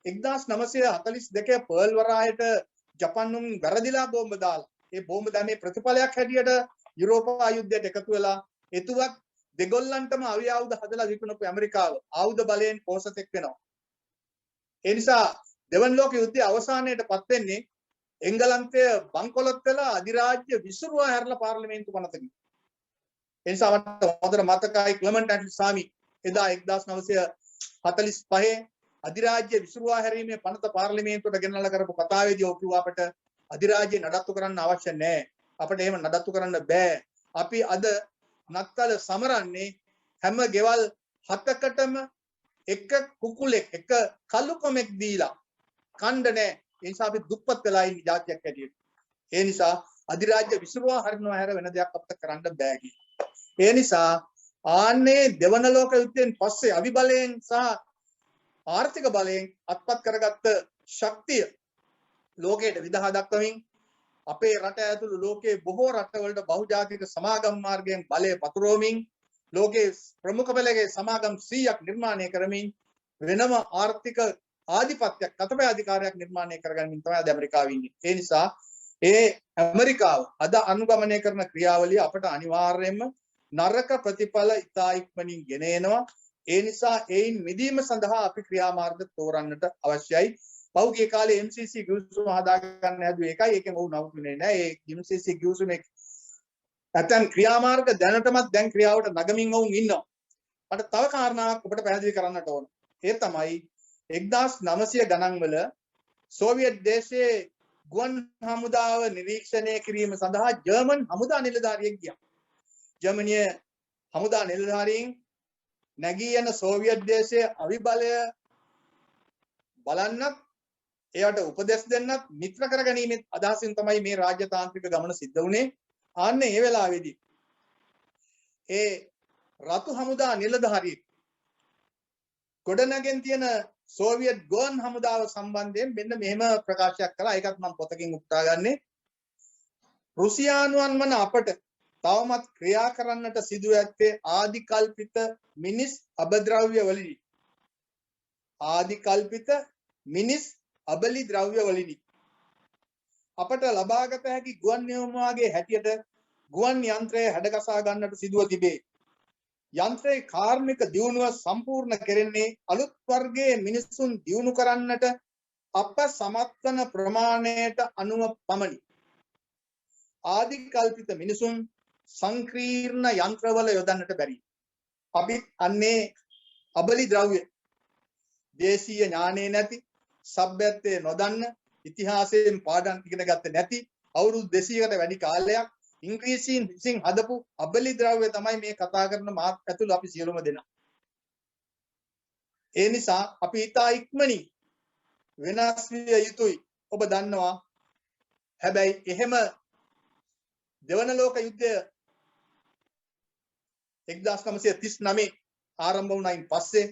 1942 පර්ල් වරායට ජපානුන් වැරදිලා බෝම්බ දාලා ඒ බෝම්බ දැමේ ප්‍රතිඵලයක් හැටියට යුරෝපා යුද්ධයට එකතු වෙලා එතුවක් දෙගොල්ලන්ටම අවි ආයුධ හදලා විකුණපු ඇමරිකාව ආයුධ බලයෙන් පෝසතෙක් වෙනවා. ඒ නිසා දෙවන ලෝක යුද්ධයේ අවසානයේටපත් වෙන්නේ එංගලන්තය බංකොලොත් වෙලා අධිරාජ්‍ය විසිරුවා හැරලා පාර්ලිමේන්තු පනතකින්. ඒ නිසා මට හොඳට මතකයි ක්ලෙමන්ට් ඇට්ලි සාමි එදා 1945 අධිරාජ්‍ය විසිරුවා හැරීමේ පනත පාර්ලිමේන්තුවට ගෙනල්ලා කරපු කතාවේදී ඔව් කිව්වා අපට අධිරාජ්‍ය නඩත්තු කරන්න අවශ්‍ය නැහැ. අපිට එහෙම නඩත්තු කරන්න බෑ. අපි අද නත්තල සමරන්නේ හැම ගෙවල් 7කටම එක කුකුලෙක් එක කළුකොමෙක් දීලා කණ්ඩ නැහැ. ඒ නිසා අපි දුප්පත් වෙලා ඉන්න ජාතියක් හැටියට. ඒ නිසා අධිරාජ්‍ය විසිරුවා හරිනවා හැර වෙන දෙයක් අපිට කරන්න බෑ කියලා. ඒ නිසා ආන්නේ දෙවන ලෝක යුද්ධයෙන් පස්සේ අවිබලයෙන් සහ ආර්ථික බලයෙන් අත්පත් කරගත්ත ශක්තිය ලෝකයට විදහා දක්වමින් අපේ රට ඇතුළු ලෝකයේ බොහෝ රටවලට බහුජාතික සමාගම් මාර්ගයෙන් බලය පතුරවමින් ලෝකයේ ප්‍රමුඛ පෙළගේ සමාගම් 100ක් නිර්මාණය කරමින් වෙනම ආර්ථික ආධිපත්‍යයක් කතපය අධිකාරයක් නිර්මාණය කරගන්නමින් තමයි අද ඇමරිකාවේ ඉන්නේ. ඒ නිසා ඒ ඇමරිකාව අද අනුගමනය කරන ක්‍රියාවලිය අපට අනිවාර්යයෙන්ම නරක ප්‍රතිඵල ඉතා ඉක්මනින් ගෙන එනවා. ඒ නිසා ඒයින් මිදීම සඳහා අපි ක්‍රියාමාර්ග තෝරන්නට අවශ්‍යයි. පෞගේ කාලේ MCC ගිවිසුම හදා ගන්න හැදුවේ ඒකයි. ඒකෙන් ඔව් නවතුනේ නැහැ. ඒ MCC ගිවිසුමේ නැත්නම් ක්‍රියාමාර්ග දැනටමත් දැන් ක්‍රියාවට නගමින් වුන් ඉන්නවා. මට තව කාරණාවක් ඔබට පැහැදිලි කරන්නට ඕන. ඒ තමයි 1900 ගණන් වල සෝවියට් දේශයේ ගුවන් හමුදාව නිරීක්ෂණය කිරීම සඳහා ජර්මන් හමුදා නිලධාරියෙක් ගියා. ජර්මනිය හමුදා නිලධාරීන් නැගී යන සෝවියට් දේශයේ අවිබලය බලන්නත් එයාට උපදෙස් දෙන්නත් මිත්‍ර කරගැනීමේ අදහසින් තමයි මේ රාජ්‍යතාන්ත්‍රික ගමන සිද්ධ වුණේ. ආන්න ඒ වෙලාවේදී ඒ රතු හමුදා නිලධාරියෙක් ගොඩනගෙන් තියෙන සෝවියට් ගුවන් හමුදාව සම්බන්ධයෙන් මෙන්න මෙහෙම ප්‍රකාශයක් කළා. ඒකත් මම පොතකින් උපුටා ගන්නේ. රුසියානුවන් වන අපට තවමත් ක්‍රියා කරන්නට සිදු ඇත්තේ ආදිකල්පිත මිනිස් අබද්‍රව්‍ය වලිනි. ආදිකල්පිත මිනිස් අබලි ද්‍රව්‍ය වලිනි. අපට ලබාගත හැකි ගුවන් නියමුවාගේ හැටියට ගුවන් යන්ත්‍රය හැඩගසා ගන්නට සිදුව තිබේ. යන්ත්‍රයේ කාර්මික දියුණුව සම්පූර්ණ කෙරෙන්නේ අලුත් වර්ගයේ මිනිසුන් දියුණු කරන්නට අප සමත්වන ප්‍රමාණයට අනුව පමණි. ආදිකල්පිත මිනිසුන් සංකීර්ණ යන්ත්‍රවල යොදන්නට බැරි. අපි අන්නේ අබලි ද්‍රව්‍ය දේශීය ඥානෙ නැති, සભ્યත්වයේ නොදන්න, ඉතිහාසයෙන් පාඩම් ඉගෙන ගත්තේ නැති, අවුරුදු 200කට වැඩි කාලයක් ඉංග්‍රීසීන් විසින් හදපු අබලි ද්‍රව්‍ය තමයි මේ කතා කරන මාත් ඇතුළු අපි සියලුම දෙනා. ඒ නිසා අපි ඉතා ඉක්මනින් වෙනස් විය යුතුයි. ඔබ දන්නවා. හැබැයි එහෙම දෙවන ලෝක යුද්ධය 1939 ආරම්භ වුණායින් පස්සේ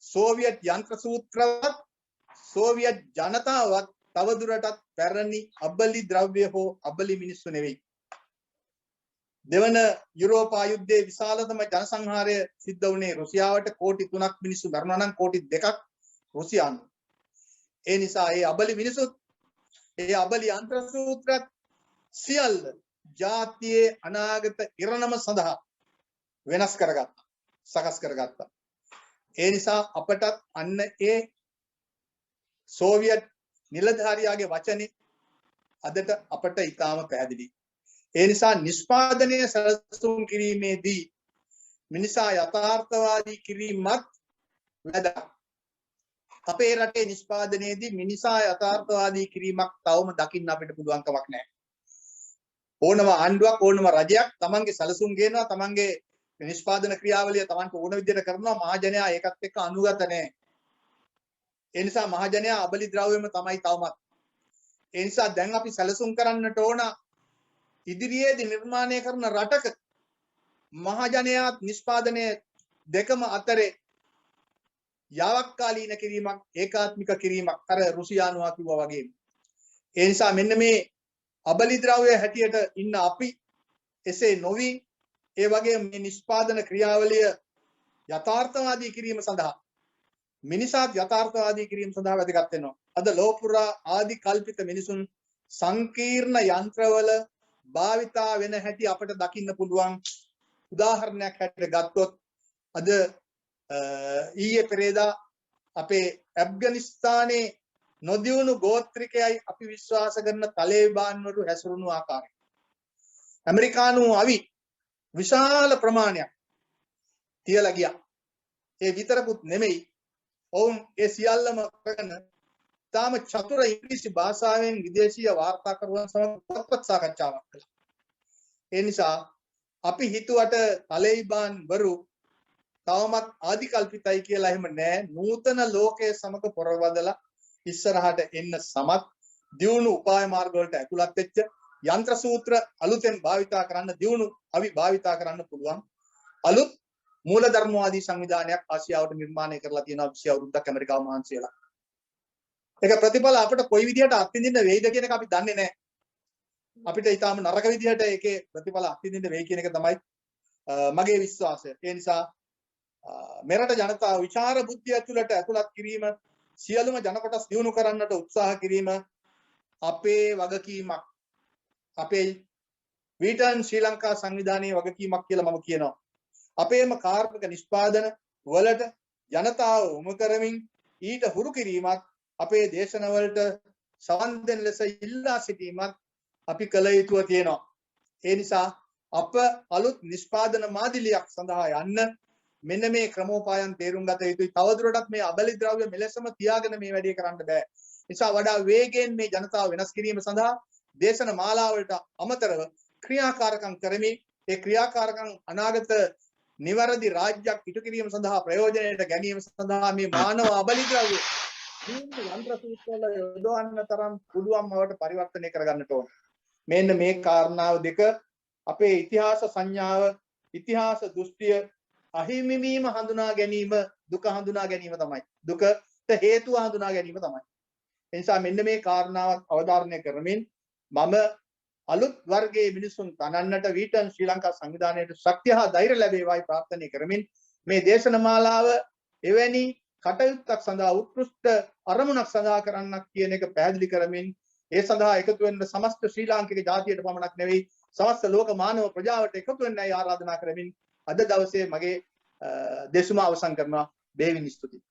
සෝවියට් යන්ත්‍ර සූත්‍රවත් සෝවියට් ජනතාවත් තවදුරටත් පැරණි අබලි ද්‍රව්‍ය හෝ අබලි මිනිස්සු නෙවෙයි. දෙවන යුරෝපා යුද්ධයේ විශාලතම ජනසංහාරය සිද්ධ වුණේ රුසියාවට. කෝටි 3ක් මිනිස්සු මරනවා නම් කෝටි 2ක් රුසියානු. ඒ නිසා ඒ අබලි මිනිසුත් ඒ අබලි යන්ත්‍ර සූත්‍රත් සියල්ල ජාතියේ අනාගත ඉරණම සඳහා වෙනස් කරගත්තා. සකස් කරගත්තා. ඒ නිසා අපටත් අන්න ඒ සෝවියට් නිලධාරියාගේ වචනේ අදට අපට ඊටාම පැහැදිලි. ඒ නිසා නිෂ්පාදනය සැලසුම් කිරීමේදී මිනිසා යථාර්ථවාදී කිරීමත් වැදගත්. අපේ රටේ නිෂ්පාදනයේදී මිනිසා යථාර්ථවාදී කිරීමක් තවම දකින්න අපිට පුළුවන් කමක් නැහැ. ඕනම ආණ්ඩුවක් ඕනම රජයක් තමන්ගේ සැලසුම් ගේනවා, තමන්ගේ නිෂ්පාදන ක්‍රියාවලිය තමන්ට ඕන විදිහට කරනවා. මහජනයා ඒකත් එක්ක අනුගත නැහැ. ඒ නිසා මහජනයා අබලි ද්‍රව්‍යම තමයි තවමත්. ඒ නිසා දැන් අපි සැලසුම් කරන්නට ඕන ඉදිරියේදී නිර්මාණය කරන රටක මහජනයාත් නිෂ්පාදනය දෙකම අතරේ යාවක්කාලීන කිරීමක්, ඒකාත්මික කිරීමක් අර රුසියානුවා කිව්වා වගේ. ඒ නිසා මෙන්න මේ අබලි ද්‍රව්‍ය හැටියට ඉන්න අපි එසේ නොවි ඒ වගේ මේ නිෂ්පාදන ක්‍රියාවලිය යථාර්ථවාදී කිරීම සඳහා මිනිසාත් යථාර්ථවාදී කිරීම සඳහා වැදගත් වෙනවා. අද ලෝපුරා ආදි කල්පිත මිනිසුන් සංකීර්ණ යන්ත්‍රවල භාවිතා වෙන හැටි අපට දකින්න පුළුවන්. උදාහරණයක් හැටියට ගත්තොත් අද ඊයේ පෙරේදා අපේ ඇෆ්ගනිස්තානයේ නොදියුණු ගෝත්‍රිකයයි අපි විශ්වාස කරන තලේබාන් වරු හැසිරුණු ආකාරය. ඇමරිකානු අවි විශාල ප්‍රමාණයක් තියලා ගියා. ඒ විතරකුත් නෙමෙයි, ඔවුන් ඒ සියල්ලම කරන තාම චතුර ඉංග්‍රීසි භාෂාවෙන් විදේශීය වාර්තාකරුවන් සමග පොත්පත් සාකච්ඡාවක් කළා. ඒ නිසා අපි හිතුවට තලේබාන් වරු තවමත් ආදිකල්පිතයි කියලා එහෙම නෑ. නූතන ලෝකයේ සමග පොරවදලා ඉස්සරහට එන්න සමත් දියුණු උපාය මාර්ග වලට ඇතුළත් වෙච්ච යන්ත්‍ර සූත්‍ර අලුතෙන් භාවිතා කරන්න, දියුණු අවි භාවිතා කරන්න පුළුවන් අලුත් මූලධර්මවාදී සංවිධානයක් ආසියාවට නිර්මාණය කරලා තියෙනවා 20 අවුරුද්දක් ඇමරිකාව මහන්සි වෙලා. ඒක ප්‍රතිඵල අපිට කොයි විදිහට අත්විඳින්න වෙයිද කියන එක අපි දන්නේ නැහැ. අපිට ඊටාම නරක විදිහට ඒකේ ප්‍රතිඵල අත්විඳින්න වෙයි කියන එක තමයි මගේ විශ්වාසය. ඒ නිසා මෙරට ජනතාව විචාර බුද්ධිය ඇතුළත් කිරීම සියලුම ජන කොටස් දියුණු කරන්නට උත්සාහ කිරීම අපේ වගකීමක්. අපේ වීටන් ශ්‍රී ලංකා සංවිධානයේ වගකීමක් කියලා මම කියනවා. අපේම කාර්මික නිෂ්පාදන වලට ජනතාව උමු කරමින් ඊට හුරු කිරීමක් අපේ දේශනවලට සවන් දෙන ලෙස ඉල්ලා සිටීමක් අපි කළ යුතුව තියෙනවා. ඒ නිසා අප අලුත් නිෂ්පාදන මාදිලියක් සඳහා යන්න මෙන්න මේ ක්‍රමෝපායන් තේරුම් ගත යුතුයි. තවදුරටත් මේ අබලි ද්‍රව්‍ය මෙලෙසම තියාගෙන මේ වැඩේ කරන්න බෑ. නිසා වඩා වේගයෙන් මේ ජනතාව වෙනස් කිරීම සඳහා දේශන මාලාවලට අමතරව ක්‍රියාකාරකම් කරමින් ඒ ක්‍රියාකාරකම් අනාගත නිවැරදි රාජ්‍යයක් ඉටු කිරීම සඳහා ප්‍රයෝජනයට ගැනීම සඳහා මේ මානව අබලි ද්‍රව්‍ය යන්ත්‍ර සූත්‍රවල යොදවන්න තරම් පුළුවන් බවට පරිවර්තනය කරගන්නට ඕන. මෙන්න මේ කාරණාව දෙක අපේ ඉතිහාස සංඥාව ඉතිහාස දෘෂ්ටිය අහිමි වීම හඳුනා ගැනීම දුක හඳුනා ගැනීම තමයි. දුකට හේතුව හඳුනා ගැනීම තමයි. ඒ නිසා මෙන්න මේ කාරණාවත් අවධාරණය කරමින් මම අලුත් වර්ගයේ මිනිසුන් තනන්නට වීටන් ශ්‍රී ලංකා සංවිධානයට ශක්තිය හා ධෛර්ය ලැබේවායි ප්‍රාර්ථනා කරමින් මේ දේශන මාලාව එවැනි කටයුත්තක් සඳහා උත්කෘෂ්ඨ අරමුණක් සඳහා කරන්නක් කියන එක පැහැදිලි කරමින් ඒ සඳහා එකතු වෙන්න සමස්ත ශ්‍රී ලාංකික ජාතියට පමණක් නෙවෙයි සමස්ත ලෝක මානව ප්‍රජාවට එකතු වෙන්නයි ආරාධනා කරමින් අද දවසේ මගේ දේශුම අවසන් කරනවා. බෙහෙවින් ස්තුතියි.